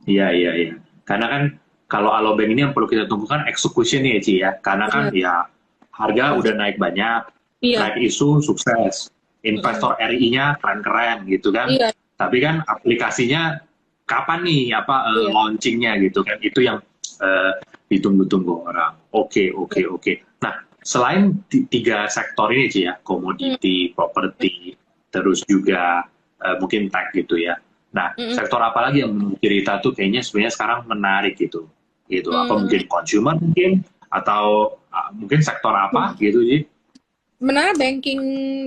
Iya. Karena kan kalau Alobank ini yang perlu kita tunggu kan execution ya Ci ya. Karena kan ya harga udah naik banyak, naik isu sukses, investor RI-nya keren-keren gitu kan. Tapi kan aplikasinya kapan nih launchingnya gitu kan, itu yang ditunggu-tunggu orang. Oke. Nah, selain tiga sektor ini Ci ya, komoditi, properti, terus juga mungkin tech gitu ya. Nah, Mm-mm. sektor apa lagi yang menurut Rita tuh kayaknya sebenarnya sekarang menarik gitu? Gitu. Apa Hmm. mungkin consumer mungkin? Atau mungkin sektor apa gitu, Ji? Sebenarnya banking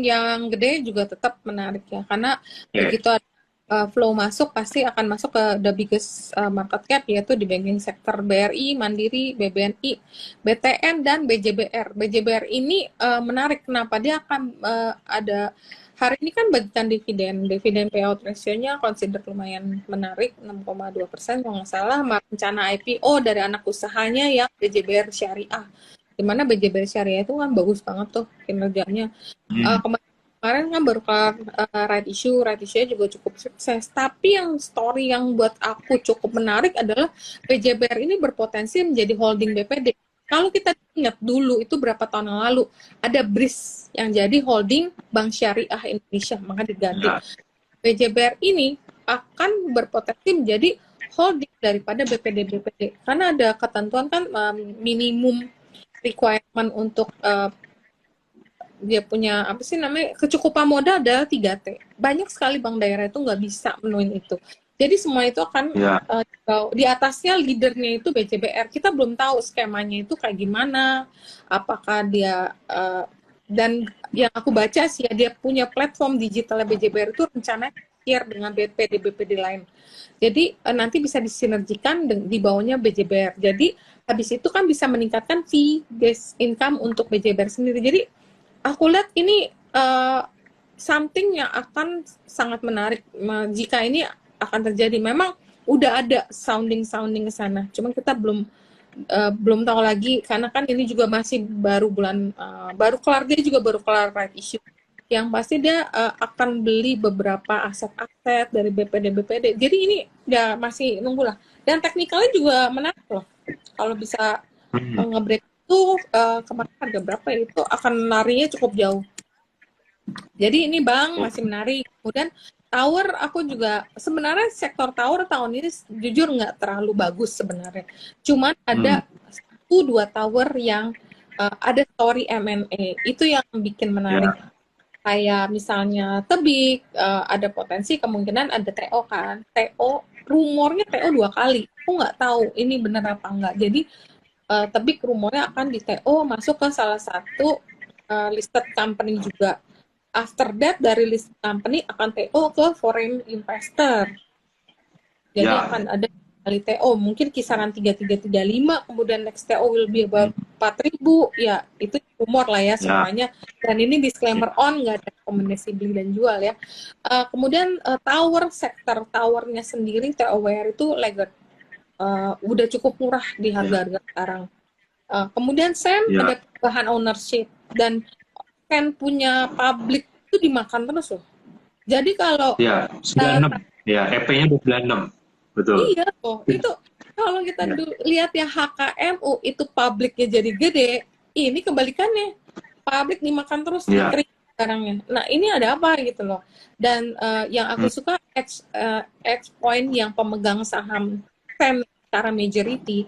yang gede juga tetap menarik ya, karena Oke. begitu ada flow masuk pasti akan masuk ke the biggest market cap, yaitu di banking sektor BRI, Mandiri, BBNI, BTN, dan BJBR. BJBR ini menarik, kenapa dia akan ada hari ini kan bagikan dividen payout ratio-nya consider lumayan menarik, 6,2% kalau nggak salah, rencana IPO dari anak usahanya yang BJBR Syariah, dimana BJBR Syariah itu kan bagus banget tuh kinerjanya. Hmm. Kemarin kan baru kelar right issue juga cukup sukses. Tapi yang story yang buat aku cukup menarik adalah BJBR ini berpotensi menjadi holding BPD. Kalau kita ingat dulu itu berapa tahun yang lalu ada BRIS yang jadi holding Bank Syariah Indonesia, maka diganti. Ya. BJBR ini akan berpotensi menjadi holding daripada BPD karena ada ketentuan kan minimum requirement untuk dia punya apa sih namanya kecukupan modal adalah 3T. Banyak sekali bank daerah itu nggak bisa menuin itu. Jadi semua itu akan Ya. di atasnya leadernya itu BCBR. Kita belum tahu skemanya itu kayak gimana. Apakah dia dan yang aku baca sih ya, dia punya platform digital BJBR itu rencananya share dengan BPD lain. Jadi nanti bisa disinergikan di bawahnya BJBR. Jadi habis itu kan bisa meningkatkan fee based income untuk BJBR sendiri. Jadi aku lihat ini something yang akan sangat menarik jika ini akan terjadi. Memang udah ada sounding ke sana, cuma kita belum tahu lagi karena kan ini juga masih baru baru kelar, dia juga baru kelar right issue. Yang pasti dia akan beli beberapa aset-aset dari BPD. Jadi ini ya masih nunggulah. Dan teknikalnya juga menarik loh. Kalau bisa Hmm. nge-break itu kemarin harga berapa ya, itu akan larinya cukup jauh. Jadi ini bank masih menarik. Kemudian tower, aku juga sebenarnya sektor tower tahun ini jujur nggak terlalu bagus sebenarnya. Cuman Hmm. ada 1-2 tower yang ada story M&A, itu yang bikin menarik. Ya. Kayak misalnya Tebik, ada potensi kemungkinan ada TO kan. TO, rumornya TO 2 kali. Aku nggak tahu ini benar apa enggak. Jadi Tebik rumornya akan di TO masuk ke salah satu listed company juga. After that dari listed company akan TO ke foreign investor. Jadi Ya. akan ada kali TO mungkin kisaran 3335, kemudian next TO will be about 4.000, ya itu rumor lah ya Ya. semuanya, dan ini disclaimer on, nggak ada rekomendasi beli dan jual ya. Kemudian tower, sektor towernya sendiri TOWR itu laggard, udah cukup murah di harga-harga sekarang. Kemudian SEM Ya. ada perubahan ownership, dan kan punya publik itu dimakan terus loh. Jadi kalau Ya. 96. Ya. EP-nya 96. Betul. iya loh, itu kalau kita Ya. lihat ya HKMU itu publiknya jadi gede, ini kebalikannya, publik dimakan terus Ya. dikering barangnya. Nah ini ada apa gitu loh. Dan yang aku suka edge point yang pemegang saham SEM secara majority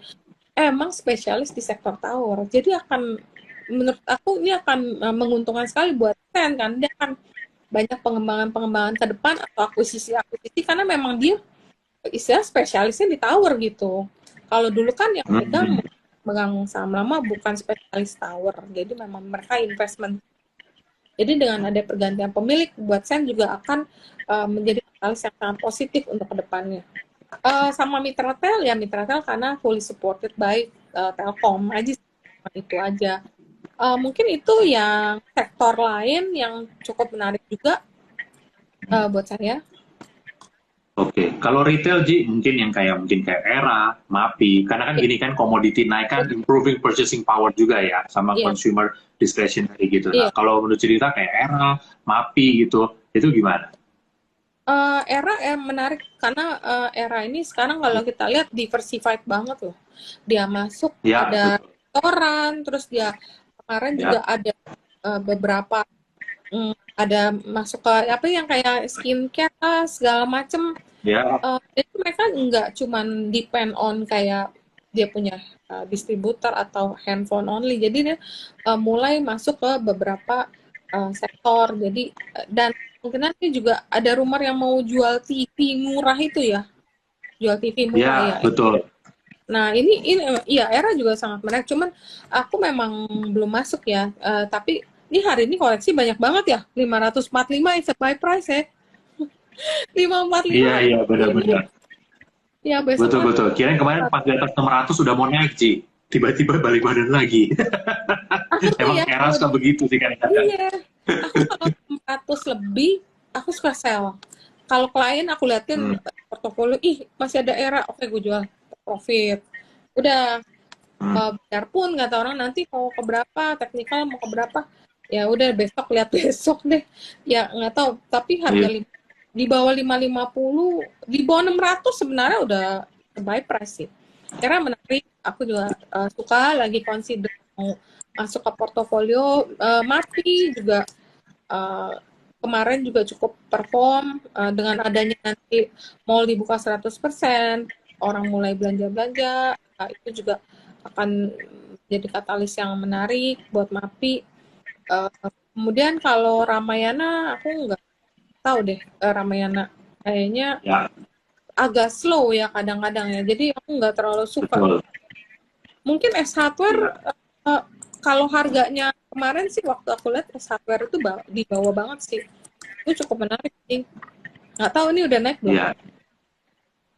emang spesialis di sektor tower. Jadi menurut aku ini akan menguntungkan sekali buat SEM kan, dia akan banyak pengembangan ke depan atau akuisisi karena memang dia istilah spesialisnya di tower gitu. Kalau dulu kan yang megang saham lama bukan spesialis tower, jadi memang mereka investment. Jadi dengan ada pergantian pemilik, buat Sen juga akan menjadi katalis yang sangat positif untuk kedepannya. Sama Mitratel ya, Mitratel karena fully supported by Telkom aja, itu aja. Mungkin itu yang sektor lain yang cukup menarik juga buat saya. Oke, kalau retail Ji mungkin yang mungkin kayak Era, Mapi, karena kan gini kan komoditi naik kan improving purchasing power juga ya sama Iya. consumer discretionary gitu. Iya. Nah, kalau menurut cerita kayak Era, Mapi gitu, itu gimana? Era menarik karena Era ini sekarang kalau kita lihat diversified banget loh. Dia masuk Ya, ada betul. restoran, terus dia kemarin juga Ya, ada beberapa ada masuk ke apa yang kayak skincare segala macem. ya, Jadi mereka nggak cuman depend on kayak dia punya distributor atau handphone only. Jadi dia mulai masuk ke beberapa sektor. Jadi dan Mungkin nanti juga ada rumor yang mau jual TV murah itu ya, jual TV murah ya. Ya, betul. Nah, ini ya era juga sangat menarik. Cuman aku memang belum masuk ya. Tapi ini hari ini koleksi banyak banget ya. 545 is a buy price ya. 545 Iya, iya, ini benar-benar. ya besok Betul, betul. Kirain kemarin pas di atas 600 sudah mau naik, Ci. Tiba-tiba balik badan lagi. aku tuh Emang ya era kalau suka begitu sih kadang-kadang. iya, aku kalau 400 lebih aku suka sell. Kalau klien aku liatin Hmm, portofolio, ih masih ada era, oke gue jual profit. Udah hmm. biarpun kata orang nanti mau ke berapa, teknikal mau ke berapa, ya udah besok lihat besok deh. Ya nggak tahu, tapi harga Iya, di bawah 550, di bawah 600 sebenarnya udah buy price sih. Karena menarik, aku juga suka lagi consider mau masuk ke portofolio. Mati juga uh, kemarin juga cukup perform dengan adanya nanti mall dibuka 100%, orang mulai belanja-belanja, itu juga akan jadi katalis yang menarik buat MAPI. Kemudian kalau Ramayana aku nggak tahu deh, Ramayana kayaknya ya, agak slow ya kadang-kadang ya. Jadi aku nggak terlalu suka. betul. Mungkin S Hardware Iya, kalau harganya kemarin sih waktu aku lihat S Hardware itu di bawah banget sih. Itu cukup menarik sih. Nggak tahu ini udah naik belum? iya,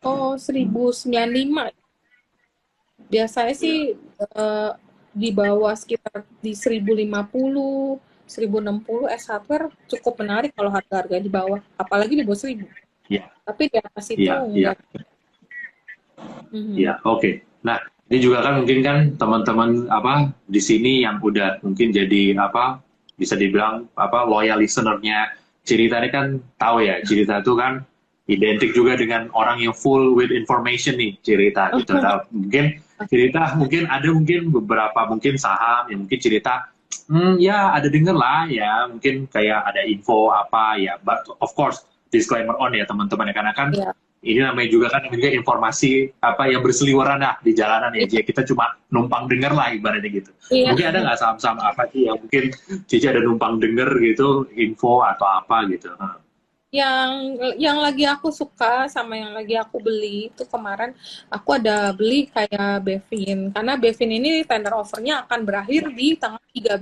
Oh, 1095. Biasanya sih iya, eh, di bawah sekitar di 1050, 1060 S hardware cukup menarik kalau harga-harga di bawah, apalagi di bawah 1000. iya, Tapi di atas itu iya, iya. enggak. Mhm. Ya, oke. Nah, ini juga kan mungkin kan teman-teman apa di sini yang udah mungkin jadi apa bisa dibilang apa loyal listener-nya Cerita ini kan tahu ya, Cerita itu kan identik juga dengan orang yang full with information nih Cerita gitu. Nah, mungkin Cerita mungkin ada mungkin beberapa mungkin saham yang mungkin Cerita ya ada denger lah ya mungkin kayak ada info apa ya but of course disclaimer on ya teman-teman ya karena kan Iya, ini namanya juga kan namanya informasi apa yang berseliweran lah di jalanan ya iya, jadi kita cuma numpang denger lah ibaratnya gitu iya. mungkin ada nggak saham-saham apa sih yang mungkin Cici ada numpang denger gitu info atau apa gitu. Yang yang lagi aku suka sama yang lagi aku beli itu kemarin aku ada beli kayak Bevin karena Bevin ini tender offernya akan berakhir di tanggal 13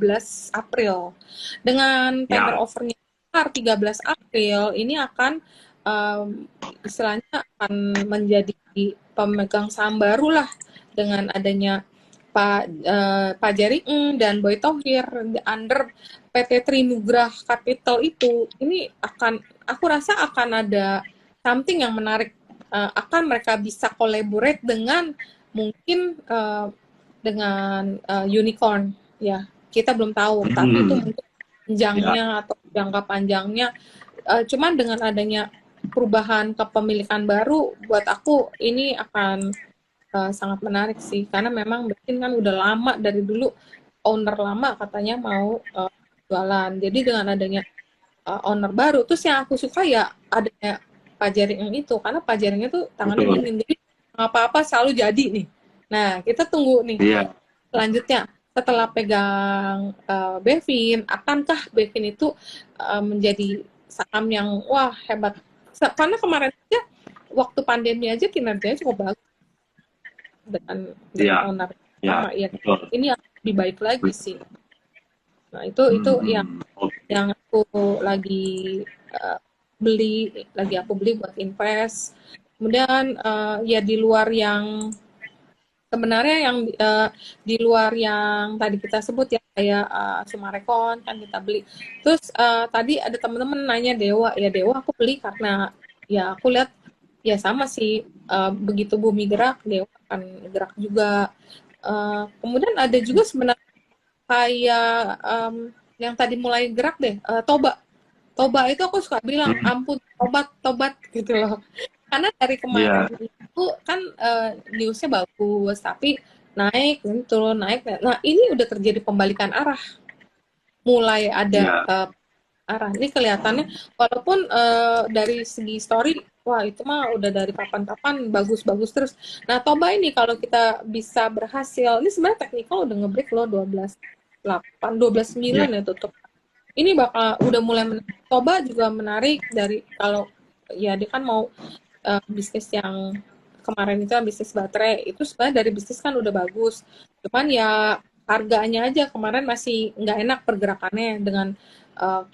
April. Dengan tender Ya. offernya 13 April ini akan istilahnya akan menjadi pemegang saham baru lah dengan adanya Pak Jerry Ng dan Boy Thohir under PT Trinugrah Capital itu ini akan aku rasa akan ada something yang menarik akan mereka bisa collaborate dengan mungkin dengan unicorn ya kita belum tahu tapi itu Hmm. mungkin Ya. panjangnya atau jangka panjangnya cuman dengan adanya perubahan kepemilikan baru buat aku ini akan sangat menarik sih karena memang Bevin kan udah lama dari dulu owner lama katanya mau jualan jadi dengan adanya owner baru terus yang aku suka ya adanya Pak Jaring itu karena Pak Jaring itu tangannya Betul. dingin jadi apa-apa selalu jadi nih nah kita tunggu nih Iya. selanjutnya setelah pegang Bevin akankah Bevin itu menjadi saham yang wah hebat karena kemarin aja waktu pandemi aja kinerjanya cukup bagus dengan Iya. owner Ya. sama ya Betul. ini yang lebih baik lagi sih nah itu yang Oke. aku lagi aku beli buat invest kemudian ya di luar yang sebenarnya yang di luar yang tadi kita sebut ya kayak Sumarekon kan kita beli terus tadi ada teman-teman nanya Dewa ya Dewa aku beli karena ya aku lihat ya sama sih begitu bumi gerak Dewa akan gerak juga kemudian ada juga sebenarnya kayak yang tadi mulai gerak deh Toba Toba itu aku suka bilang Hmm. ampun tobat tobat gitu loh karena dari kemarin Iya. itu kan newsnya bagus tapi naik turun naik nah ini udah terjadi pembalikan arah mulai ada Iya. arah ini kelihatannya walaupun dari segi story wah itu mah udah dari kapan-kapan bagus-bagus terus nah Toba ini kalau kita bisa berhasil ini sebenarnya teknikal udah ngebreak loh 12.8 Iya. 12.9 ya tutup ini bakal udah mulai menarik. Toba juga menarik dari kalau ya dia kan mau bisnis yang kemarin itu yang bisnis baterai itu sebenarnya dari bisnis kan udah bagus. Cuman ya harganya aja kemarin masih nggak enak pergerakannya dengan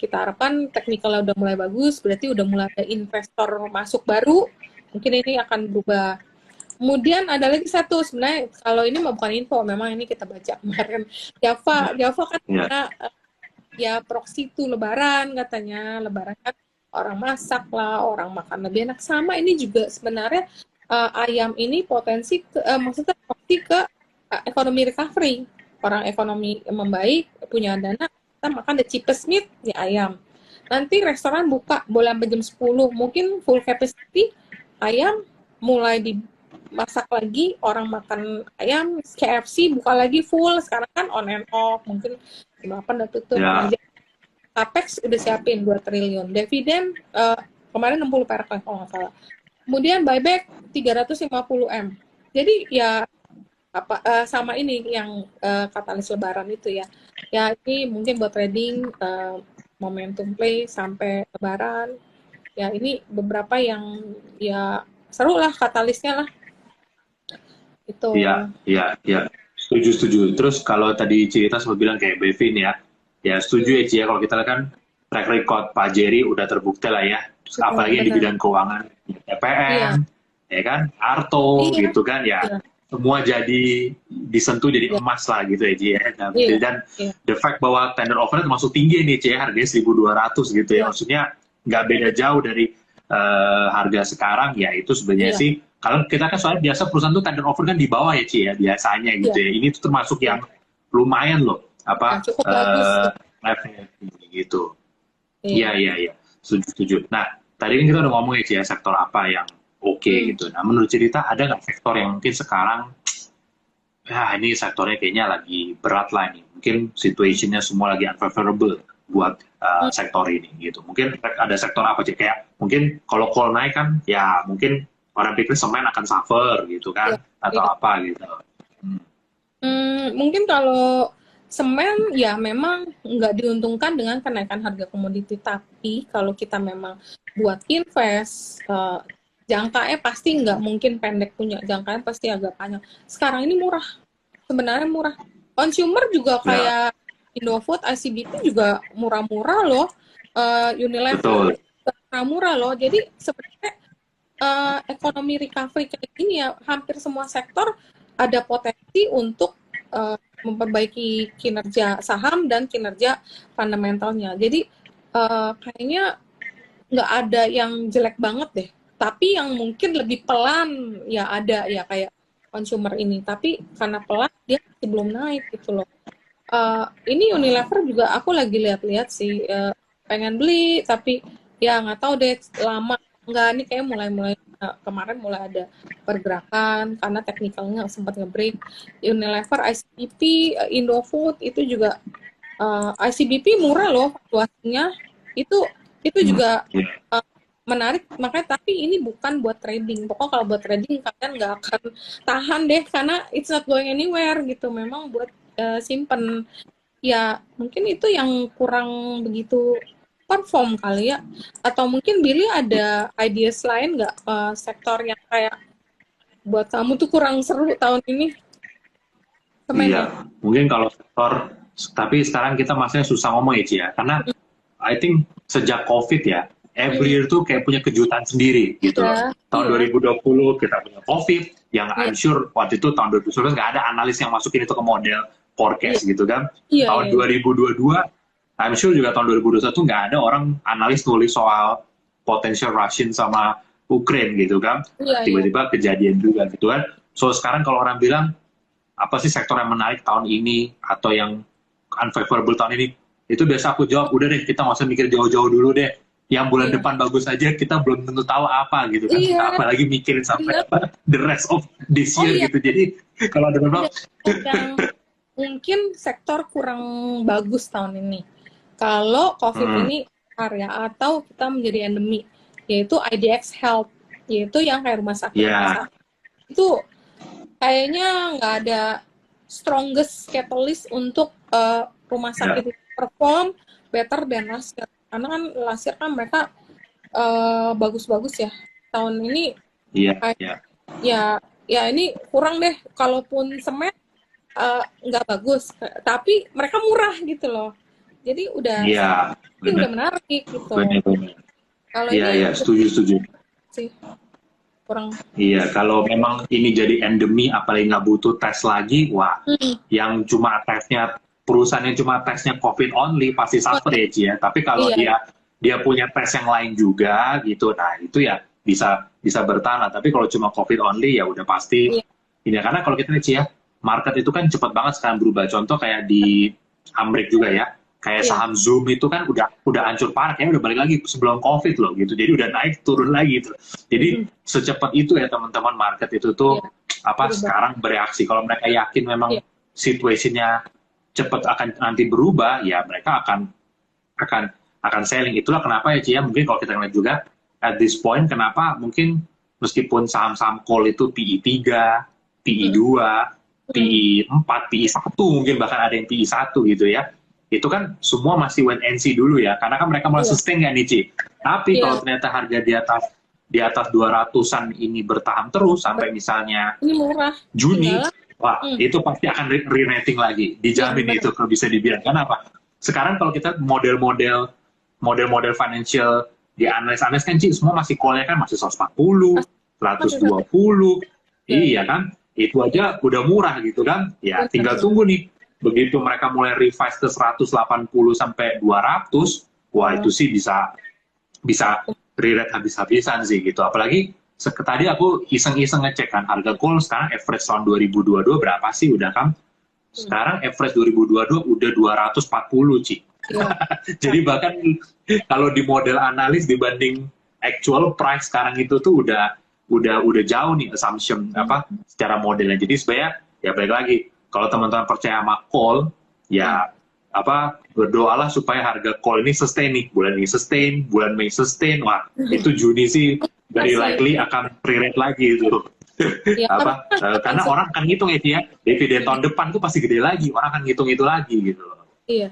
kita harapkan teknikalnya udah mulai bagus, berarti udah mulai ada investor masuk baru, mungkin ini akan berubah. Kemudian ada lagi satu sebenarnya kalau ini mah bukan info, memang ini kita baca kemarin. Java kan Ya, ya proxy itu lebaran katanya, lebaran kan orang masak lah, orang makan lebih enak. Sama ini juga sebenarnya ayam ini potensi maksudnya proxy ke ekonomi recovery. Orang ekonomi membaik, punya dana, kita makan the cheapest meat di ayam. Nanti restoran buka boleh sampai jam 10, mungkin full capacity ayam mulai dimasak lagi, orang makan ayam, KFC buka lagi full, sekarang kan on and off, mungkin 8 udah tutup. ya, Nah, Capex udah siapin 2 triliun. Dividen kemarin 60 perak lah kalau nggak salah. Kemudian buyback 350 M. Jadi ya sama ini yang katalis lebaran itu ya. Ya ini mungkin buat trading momentum play sampai lebaran. Ya ini beberapa yang ya seru lah katalisnya lah. Itu. ya. Setuju, setuju. Terus kalau tadi cerita sempat bilang kayak Bevin ya setuju ya Ci ya. Kalau kita lihat kan track record Pak Jerry udah terbukti lah ya. Terus apalagi di Benar. bidang keuangan, Iya. TPM, ya kan, Arto Iya. gitu kan ya. Iya. Semua jadi disentuh jadi Iya. emas lah gitu ya Ci ya. Nah, Iya. dan Iya. the fact bahwa tender offer termasuk tinggi nih Ci ya, harganya 1.200 gitu ya. Iya. Maksudnya nggak beda jauh dari harga sekarang ya, itu sebenarnya Iya. sih kalau kita kan soalnya biasa perusahaan tuh tender offer kan di bawah ya Ci ya biasanya gitu Iya. ya. Ini tuh termasuk Iya. yang lumayan loh Yang apa cukup bagus. levelnya gitu. Iya. Iya. Setuju, setuju. Nah, tadi kan kita udah ngomong ya Ci ya, sektor apa yang oke Hmm. gitu. Nah, menurut cerita ada nggak sektor yang mungkin sekarang ya ini sektornya kayaknya lagi berat lah ini. Mungkin situationnya semua lagi unfavorable buat Hmm. sektor ini gitu. Mungkin ada sektor apa sih kayak mungkin kalau coal naik kan ya mungkin orang pikir semen akan suffer gitu Iya. kan atau Iya. apa gitu. Hmm. Mungkin kalau semen ya memang nggak diuntungkan dengan kenaikan harga komoditi, tapi kalau kita memang buat invest, jangkanya pasti nggak mungkin pendek, punya jangkanya pasti agak panjang. Sekarang ini murah, sebenarnya murah. Consumer juga Ya, kayak Indofood, ICBP juga murah-murah loh. Unilever betul. juga murah-murah loh. Jadi sebenarnya ekonomi recovery kayak gini ya, hampir semua sektor ada potensi untuk memperbaiki kinerja saham dan kinerja fundamentalnya. Jadi kayaknya nggak ada yang jelek banget deh. Tapi yang mungkin lebih pelan ya ada ya kayak consumer ini. Tapi karena pelan dia masih belum naik gitu loh. Ini Unilever juga aku lagi lihat-lihat sih, pengen beli tapi ya nggak tahu deh lama nggak, ini kayak mulai kemarin mulai ada pergerakan karena teknikalnya sempat ngebreak. Unilever, ICBP, Indofood itu juga ICBP murah loh valuasinya, itu Hmm. juga Ya. menarik, makanya tapi ini bukan buat trading. Pokoknya kalau buat trading kalian nggak akan tahan deh karena it's not going anywhere gitu, memang buat simpen. Ya mungkin itu yang kurang begitu perform kali ya, atau mungkin Billy ada ideas lain nggak sektor yang kayak buat kamu tuh kurang seru tahun ini, semen ya. Iya, mungkin kalau sektor, tapi sekarang kita masih susah ngomong ya Ci ya, karena I think sejak COVID ya, every year tuh kayak punya kejutan sendiri gitu loh. Iya, Tahun iya, 2020 kita punya COVID, yang iya, I'm sure waktu itu tahun 2019 nggak ada analis yang masukin itu ke model iya, forecast gitu kan. iya, Tahun iya, 2022, I'm sure juga tahun 2021 nggak ada orang analis nulis soal potential Russian sama Ukraine gitu kan. iya, iya, Tiba-tiba kejadian juga gitu kan. So sekarang kalau orang bilang, apa sih sektor yang menarik tahun ini atau yang unfavorable tahun ini, itu biasa aku jawab udah deh kita nggak usah mikir jauh-jauh dulu deh, yang bulan iya, depan bagus aja kita belum tentu tahu apa gitu kan, iya, apalagi mikirin sampai iya. apa the rest of this Oh year iya, gitu. Jadi kalau ada ada memang yang mungkin sektor kurang bagus tahun ini. Kalau COVID hmm, ini area atau kita menjadi endemi, yaitu IDX Health, yaitu yang kayak rumah ya sakit itu kayaknya nggak ada strongest catalyst untuk rumah ya sakit itu perform, better than last year. Karena kan last year kan mereka bagus-bagus ya. Tahun ini Iya, kayak iya, ya ini kurang deh. Kalaupun semen nggak bagus, tapi mereka murah gitu loh. Jadi iya, udah benar, menarik gitu. benar, benar. Kalau Iya, ini iya, setuju, setuju. sih kurang. Iya, kalau memang ini jadi endemi, apalagi nggak butuh tes lagi, wah, yang cuma tesnya perusahaan yang cuma tesnya COVID only pasti Oh, suffer ya, Ci ya. Tapi kalau iya, dia punya tes yang lain juga gitu, nah itu ya bisa bisa bertahan. Lah. Tapi kalau cuma COVID only ya udah pasti iya, ini. Karena kalau kita lihat Ci ya, market itu kan cepat banget sekarang berubah. Contoh kayak di Amrik juga ya, kayak iya, saham Zoom itu kan udah hancur parah, kayaknya udah balik lagi sebelum COVID loh gitu. Jadi udah naik turun lagi gitu. Jadi secepat itu ya teman-teman market itu tuh iya, apa berubah. sekarang bereaksi. Kalau mereka yakin memang Iya, situasinya cepat akan nanti berubah, ya mereka akan akan selling. Itulah kenapa ya Cia, mungkin kalau kita lihat juga at this point kenapa mungkin meskipun saham-saham call itu PE 3, PE 2, PE 4, PE 1 mungkin bahkan ada yang PE 1 gitu ya. Itu kan semua masih wait and see dulu ya, karena kan mereka mau iya, sustain nggak nih Ci. Tapi iya. kalau ternyata harga di atas 200-an ini bertahan terus sampai misalnya Ini murah. Juni, Tinggal, wah itu pasti akan re-rating lagi, iya dijamin benar. itu kalau bisa dibilang. Kenapa? Sekarang kalau kita model-model financial di analis-analis kan Ci, semua masih call-nya kan masih 140, Masih 120, iya, iya kan? Itu aja udah murah gitu kan? Ya tinggal benar. tunggu nih, begitu mereka mulai revise ke 180 sampai 200, wah itu sih bisa bisa re-rate habis-habisan sih gitu. Apalagi tadi aku iseng-iseng ngecek kan harga call sekarang average tahun 2022 berapa sih udah kan? Sekarang average 2022 udah 240 Ci. Iya, Jadi bahkan kalau di model analis dibanding actual price sekarang itu tuh udah jauh nih assumption apa secara modelnya. Jadi sebenarnya ya balik lagi kalau teman-teman percaya sama call ya apa berdoalah supaya harga call ini sustain nih, bulan ini sustain, bulan Mei sustain, wah itu Juni sih very masih likely akan re-rate lagi itu ya tapi apa kan karena orang kan ngitung ya Ci ya, dividen tahun depan tuh pasti gede lagi, orang kan ngitung itu lagi gitu loh. iya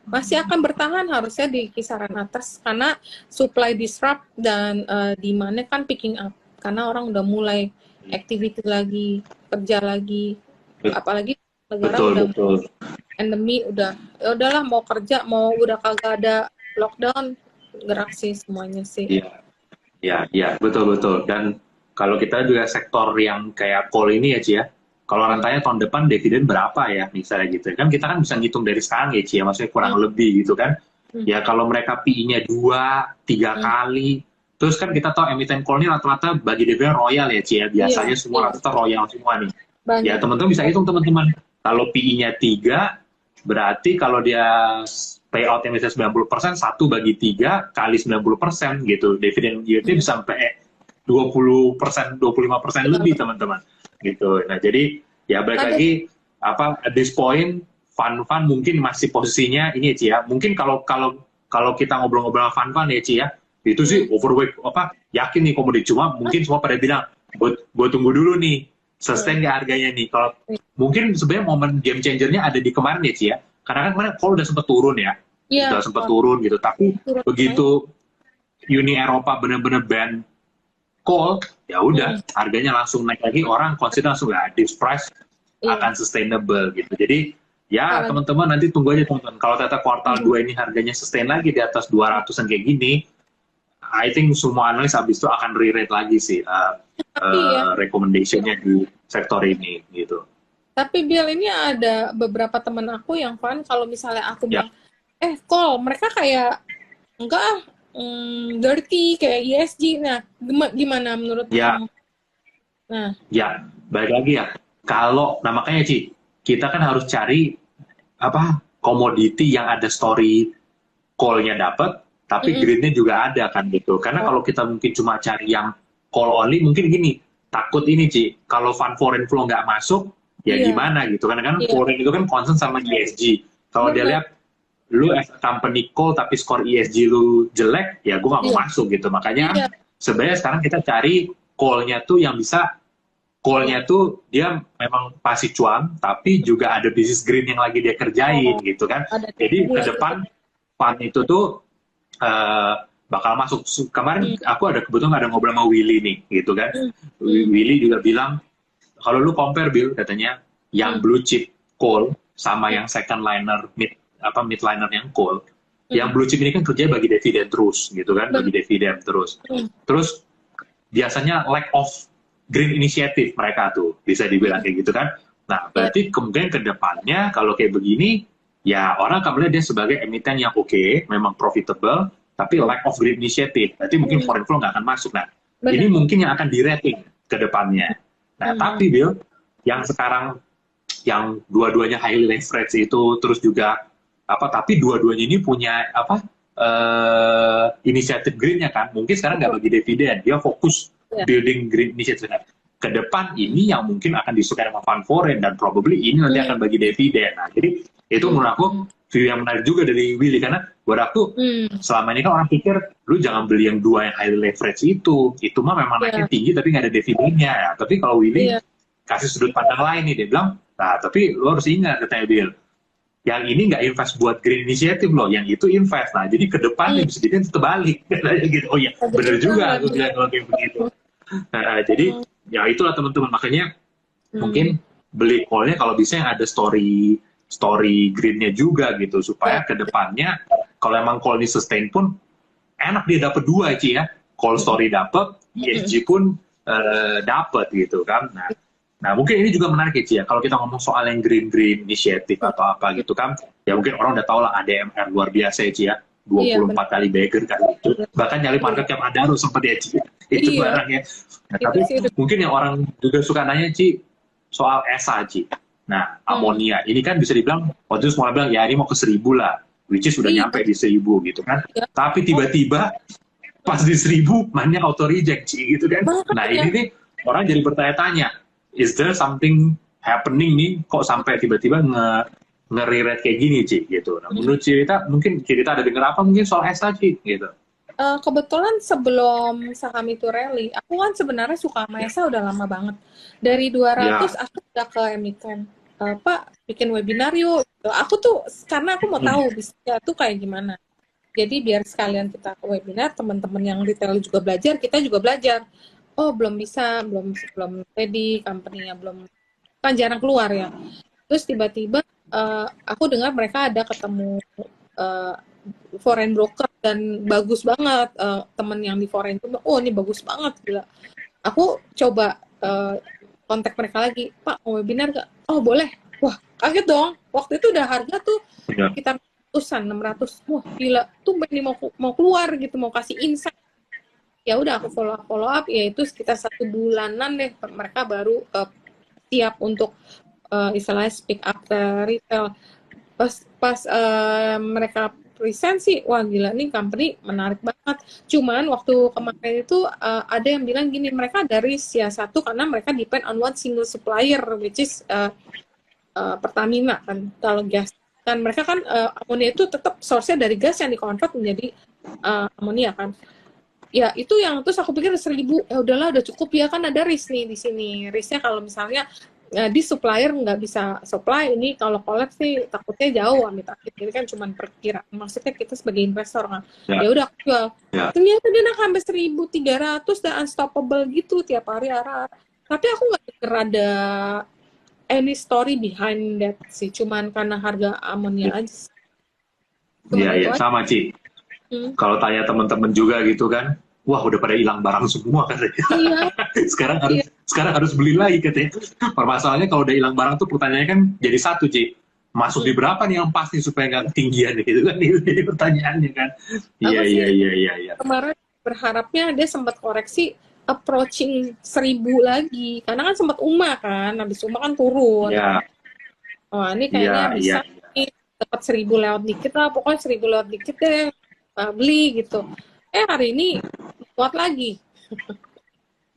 masih akan bertahan harusnya di kisaran atas karena supply disrupt dan demand-nya kan picking up karena orang udah mulai activity lagi, kerja lagi, apalagi negara Betul, udah betul. endemi udah ya udahlah mau kerja mau udah kagak ada lockdown gerak sih semuanya sih. Iya, iya, iya, betul, betul. Dan kalau kita juga sektor yang kayak call ini ya Ci ya, kalau orang tanya tahun depan dividen berapa ya misalnya gitu, kan kita kan bisa ngitung dari sekarang ya Ci ya, maksudnya kurang lebih gitu kan. Ya kalau mereka PI-nya 2, 3 kali, terus kan kita tahu emiten call ini rata-rata bagi dividen royal ya Ci ya, biasanya semua rata-rata royal semua nih. Ya Banyak. teman-teman bisa hitung teman-teman, kalau PI-nya 3, berarti kalau dia payout yang bisa 90%, 1/3 kali 90% gitu. Dividen yield-nya bisa sampai 20%, 25% lebih teman-teman. Gitu. Nah, jadi ya balik Ada lagi apa at this point fund mungkin masih posisinya ini ya Ci ya. Mungkin kalau kita ngobrol-ngobrol sama fund ya Ci ya, itu sih overweight apa yakin nih komoditi, cuma mungkin semua pada bilang buat tunggu dulu nih sustain nggak harganya nih. Kalau mungkin sebenarnya momen game changernya ada di kemarin ya Ci ya, karena kan kemarin call udah sempat turun ya, iya udah sempat turun gitu, tapi turun begitu Uni Eropa benar-benar ban call, ya udah harganya langsung naik lagi, orang consider langsung ya this price iya. akan sustainable gitu. Jadi ya Apalagi- teman-teman nanti tunggu aja teman-teman. Kalau ternyata kuartal 2 ini harganya sustain lagi di atas 200-an kayak gini, I think semua analis habis itu akan re-rate lagi sih recommendation-nya di sektor ini gitu. Tapi Bill ini ada beberapa teman aku yang fun kalau misalnya aku Ya. bilang call mereka kayak enggak dirty kayak ESG. Nah, gimana menurut Ya. kamu? Nah, Ya, balik lagi ya. Kalau, nah makanya Ci, kita kan harus cari apa komoditi yang ada story call-nya dapat, tapi grade-nya juga ada kan gitu. Karena kalau kita mungkin cuma cari yang call only, mungkin gini, takut ini Ci, kalau fund foreign flow nggak masuk, ya Iya. gimana gitu. Karena kan Iya. foreign itu kan concern sama ESG. Kalau dia lihat lu as a company call tapi skor ESG lu jelek, ya gue nggak mau Iya. masuk gitu. Makanya Iya. sebenarnya sekarang kita cari call-nya tuh yang bisa call-nya tuh dia memang pasti cuan, tapi juga ada bisnis green yang lagi dia kerjain gitu kan. Ada Jadi ke mulai depan fund itu tuh bakal masuk. Kemarin aku ada kebetulan ada ngobrol sama Willy nih, gitu kan. Willy juga bilang, kalau lu compare Bill, katanya, yang blue chip coal sama yang second liner, midliner yang coal, yang blue chip ini kan kerja bagi dividen terus, gitu kan, bagi dividen terus. Terus, biasanya lack of green initiative mereka tuh, bisa dibilang kayak gitu kan. Nah, berarti kemungkinan ke depannya, kalau kayak begini, ya orang akan melihat dia sebagai emiten yang oke, memang profitable, tapi lack of green initiative. Berarti mungkin foreign flow nggak akan masuk. Nah, ini mungkin yang akan di-rating ke depannya. Nah, tapi Bill, yang sekarang, yang dua-duanya highly leverage itu, terus juga, tapi dua-duanya ini punya, inisiatif green-nya kan, mungkin sekarang nggak bagi dividen, dia fokus building green initiative. Nah, ke depan ini yang mungkin akan disukai sama fund foreign, dan probably ini nanti akan bagi dividen. Nah, jadi itu menurut aku view yang menarik juga dari Willy, karena buat aku selama ini kan orang pikir lu jangan beli yang dua yang highly leverage itu mah memang naiknya tinggi tapi nggak ada dividennya ya. Tapi kalau Willy kasih sudut pandang lain nih, dia bilang, nah tapi lu harus ingat, katanya Bill, yang ini nggak invest buat green initiative loh, yang itu invest. Nah, jadi ke depan bisa jadi terbalik, katanya gitu. Oh iya, bener juga aku bilang kalau kayak begitu. Nah, jadi ya itulah teman-teman, makanya mungkin beli call-nya kalau bisa yang ada story green-nya juga gitu, supaya ke depannya kalau emang call ini sustain pun enak, dia dapat dua Ci ya, call story dapat, ESG pun dapat gitu kan. Nah mungkin ini juga menarik ya Ci ya, kalau kita ngomong soal yang green initiative atau apa gitu kan, ya mungkin orang udah tahu lah ADMR luar biasa ya Ci ya, 24 kali bagger kan itu, bahkan nyali market cap Adaro sempat ya Ci, itu barangnya. Nah, tapi mungkin yang orang juga suka nanya Ci soal ESA Ci. Nah, amonia ini kan bisa dibilang, waktu itu semua bilang ya ini mau ke 1.000 lah, which is sudah nyampe di 1.000 gitu kan. Tapi tiba-tiba pas di 1.000 mainnya auto reject Ci gitu kan. Nah ini nih orang jadi bertanya-tanya, is there something happening nih kok sampai tiba-tiba nge-re-rate kayak gini Ci gitu. Nah menurut cerita, mungkin cerita ada dengar apa mungkin soal ESA Ci gitu. Kebetulan sebelum saham itu rally, aku kan sebenarnya suka sama ESA udah lama banget. Dari 200 aku udah ke emiten. Pak, bikin webinar yuk. Aku tuh, karena aku mau tahu bisnisnya tuh kayak gimana. Jadi biar sekalian kita ke webinar, teman-teman yang retail juga belajar, kita juga belajar. Oh, belum bisa, belum ready, company-nya belum, kan jarang keluar ya. Terus tiba-tiba aku dengar mereka ada ketemu foreign broker dan bagus banget, temen yang di foreign itu, oh ini bagus banget, gila. Aku coba kontak mereka lagi, Pak mau webinar gak? Oh boleh. Wah kaget dong, waktu itu udah harga tuh sekitar 600, wah gila, tuh ini mau keluar gitu, mau kasih insight. Ya udah aku follow up, ya itu sekitar 1 bulanan deh mereka baru siap untuk istilahnya speak up ke retail. Pas mereka present sih, wah gila nih company menarik banget. Cuman waktu kemarin itu ada yang bilang gini, mereka ada risk ya, satu karena mereka depend on one single supplier, which is Pertamina kan, kalau gas. Dan mereka kan amonia itu tetap source-nya dari gas yang dikonvert menjadi amonia kan. Ya itu yang terus aku pikir 1.000, ya udahlah udah cukup ya, kan ada risk nih di sini. Risknya kalau misalnya di supplier nggak bisa supply, ini kalau collapse sih takutnya jauh amit-amit. Ini kan cuma perkiraan, maksudnya kita sebagai investor kan. Ya udah aku jual. Ternyata dia nak sampai 1.300 dan unstoppable gitu tiap hari arah. Tapi aku nggak denger ada any story behind that sih, cuman karena harga amonia aja. Iya sama Ci. Kalau tanya teman-teman juga gitu kan, wah udah pada hilang barang semua katanya. Sekarang harus beli lagi katanya. Permasalahannya kalau udah hilang barang tuh pertanyaannya kan jadi satu Ci, masuk di berapa nih yang pasti supaya nggak ketinggian gitu kan, itu jadi pertanyaannya kan. Iya. Kemarin berharapnya dia sempat koreksi approaching 1.000 lagi, karena kan sempat UMA kan, habis UMA kan turun. Oh ini kayaknya bisa dapat 1.000 lewat dikit lah, pokoknya 1.000 lewat dikit deh. Beli gitu. Hari ini kuat lagi.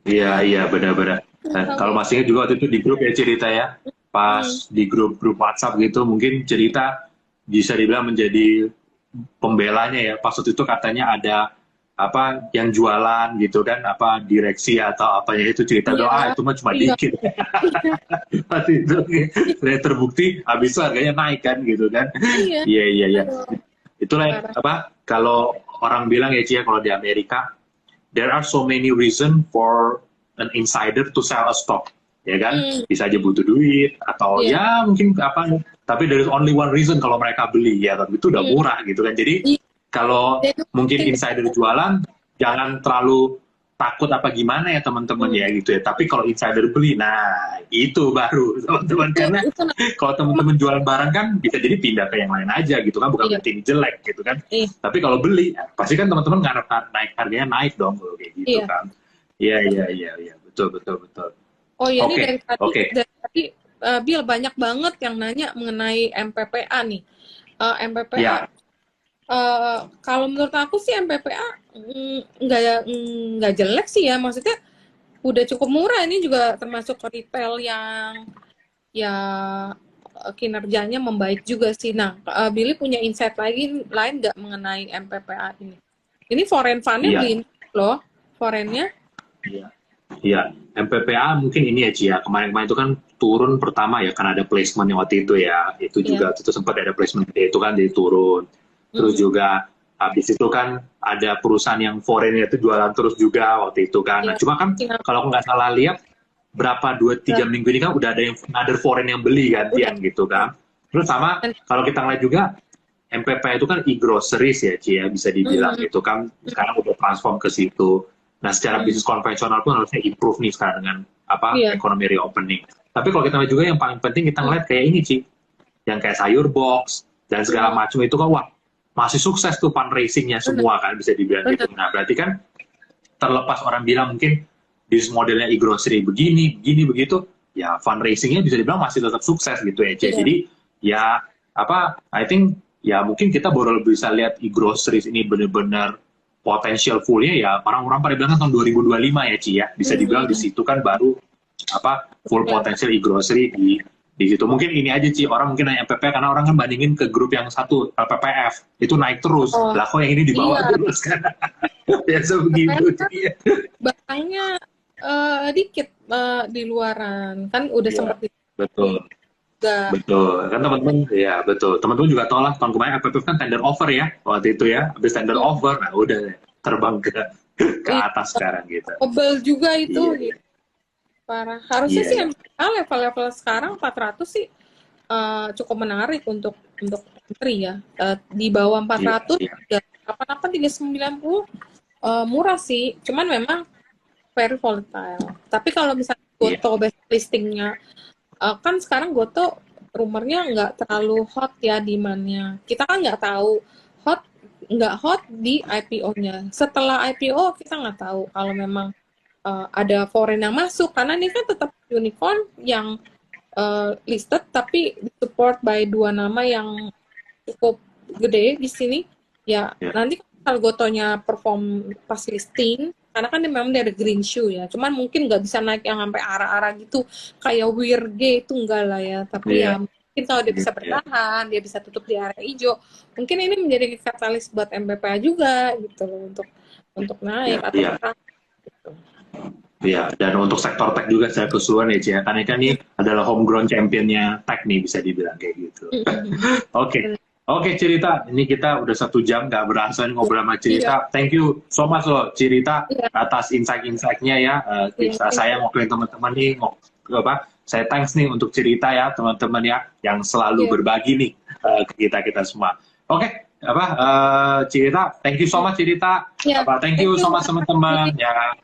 Iya benar-benar. Kalau masih juga waktu itu di grup ya cerita ya, pas di grup WhatsApp gitu, mungkin cerita bisa dibilang menjadi pembelanya ya. Pas waktu itu katanya ada apa yang jualan gitu kan, apa direksi atau apanya itu cerita doa itu mah cuma dikit. Waktu itu terbukti habis itu harganya naik kan gitu kan. Iya. Itulah yang, parah. apa, kalau orang bilang ya Ci ya, kalau di Amerika, there are so many reason for an insider to sell a stock, ya kan? Hmm, Bisa aja butuh duit, atau iya. ya mungkin apa, tapi there is only one reason kalau mereka beli, ya tapi itu udah Hmm, murah gitu kan. Jadi iya. kalau Jadi mungkin mungkin, insider jualan, jangan terlalu takut apa gimana ya teman-teman hmm, ya gitu ya. Tapi kalau insider beli, nah itu baru teman-teman, karena itu kalau teman-teman jualan barang kan bisa jadi pindah ke yang lain aja gitu kan, bukan iya, berarti ini jelek gitu kan. iya, Tapi kalau beli, ya, pasti kan teman-teman ngarep naik harganya naik dong kalau kayak gitu iya. kan. Iya iya iya iya, betul betul betul. Oh iya, ini Oke oke, dari tadi Bill banyak banget yang nanya mengenai MPPA nih. MPPA, ya kalau menurut aku sih MPPA nggak jelek sih ya, maksudnya udah cukup murah. Ini juga termasuk retail yang ya kinerjanya membaik juga sih. Nah, Billy punya insight lain nggak mengenai MPPA ini? Ini foreign fund-nya iya beli loh, foreign-nya. iya. Iya, MPPA mungkin ini ya Ci ya. Kemarin-kemarin itu kan turun pertama ya, karena ada placement waktu itu ya. Itu Iya. juga itu sempat ada placement itu kan, jadi turun. Terus Mm-mm. juga habis itu kan ada perusahaan yang foreign itu jualan terus juga waktu itu kan. Nah, Iya. cuma kan Singapura. kalau aku nggak salah lihat berapa 2-3 minggu ini kan udah ada yang other foreign yang beli Udah. gantian gitu kan. Terus sama kalau kita ngeliat juga MPPA itu kan e-groceries ya Ci ya, bisa dibilang Mm-mm. gitu kan. Sekarang udah transform ke situ. Nah, secara Mm. bisnis konvensional pun harusnya improve nih sekarang dengan apa Iya. ekonomi reopening. Tapi kalau kita lihat juga yang paling penting kita Mm. ngeliat kayak ini Ci, yang kayak sayur box dan segala Mm. macam itu kan wah masih sukses tuh fundraisingnya Benar, semua kan, bisa dibilang gitu. benar. Nah, berarti kan terlepas orang bilang mungkin bisnis modelnya e-grocery begini, begini, begitu, ya fundraisingnya bisa dibilang masih tetap sukses gitu ya Ci. Iya. Jadi ya apa, I think ya mungkin kita baru bisa lihat e-groceries ini benar-benar potensial fullnya ya orang-orang pada bilang kan tahun 2025 ya Ci ya, bisa dibilang di Mm. situ kan baru apa full Iya. potensial e-grocery di situ. Mungkin ini aja Ci, orang mungkin nanya MPP karena orang kan bandingin ke grup yang satu PPF itu naik terus, Oh, lah kok yang ini di bawah iya. terus kan. Biasa begitu Kayaknya Ci. barangnya dikit di luaran. Kan udah Iya, sempat betul. juga. Betul, kan teman-teman, ya betul. Teman-teman juga tahu lah, tahun kemarin FPF kan tender offer ya, waktu itu ya. Habis tender Mm. offer, nah udah deh, terbang ke Iya, atas sekarang gitu. tebel juga itu. Iya, iya, Gitu. Parah. Harusnya iya, sih iya, MPA level-level sekarang 400 sih cukup menarik untuk entry ya. Di bawah iya, 400 iya, ya kapan-kapan 390 murah sih. Cuman memang very volatile. Tapi kalau misalnya iya, Goto best listingnya, kan sekarang Goto rumornya nggak terlalu hot ya demand-nya. Kita kan nggak tahu hot nggak hot di IPO-nya. Setelah IPO kita nggak tahu kalau memang ada foreign yang masuk, karena ini kan tetap unicorn yang listed tapi support by dua nama yang cukup gede di sini. Ya iya, nanti kalau Gotonya perform pas listing, karena kan memang dia ada green shoe ya, cuman mungkin nggak bisa naik yang sampai arah-arah gitu kayak Wirge itu enggak lah ya, tapi iya, ya mungkin kalau dia iya, bisa iya, bertahan, dia bisa tutup di area hijau, mungkin ini menjadi katalis buat MPPA juga gitu loh, untuk naik atau iya, bertahan gitu. iya. Dan untuk sektor tech juga secara keseluruhan ya, Ci, ya. Karena kan ini adalah homegrown championnya tech nih, bisa dibilang kayak gitu. Oke, oke Cirita, ini kita udah 1 jam nggak berasa nih ngobrol sama Iya, Cirita. Thank you so much loh Cirita iya, atas insight-insightnya ya. Saya ngomongin teman-teman nih, apa? Saya thanks nih untuk Cirita ya teman-teman ya, yang selalu iya, berbagi nih ke kita semua. Oke, apa Cirita, thank you so much Cirita. iya. Apa, thank Thank you you, so much teman-teman ya.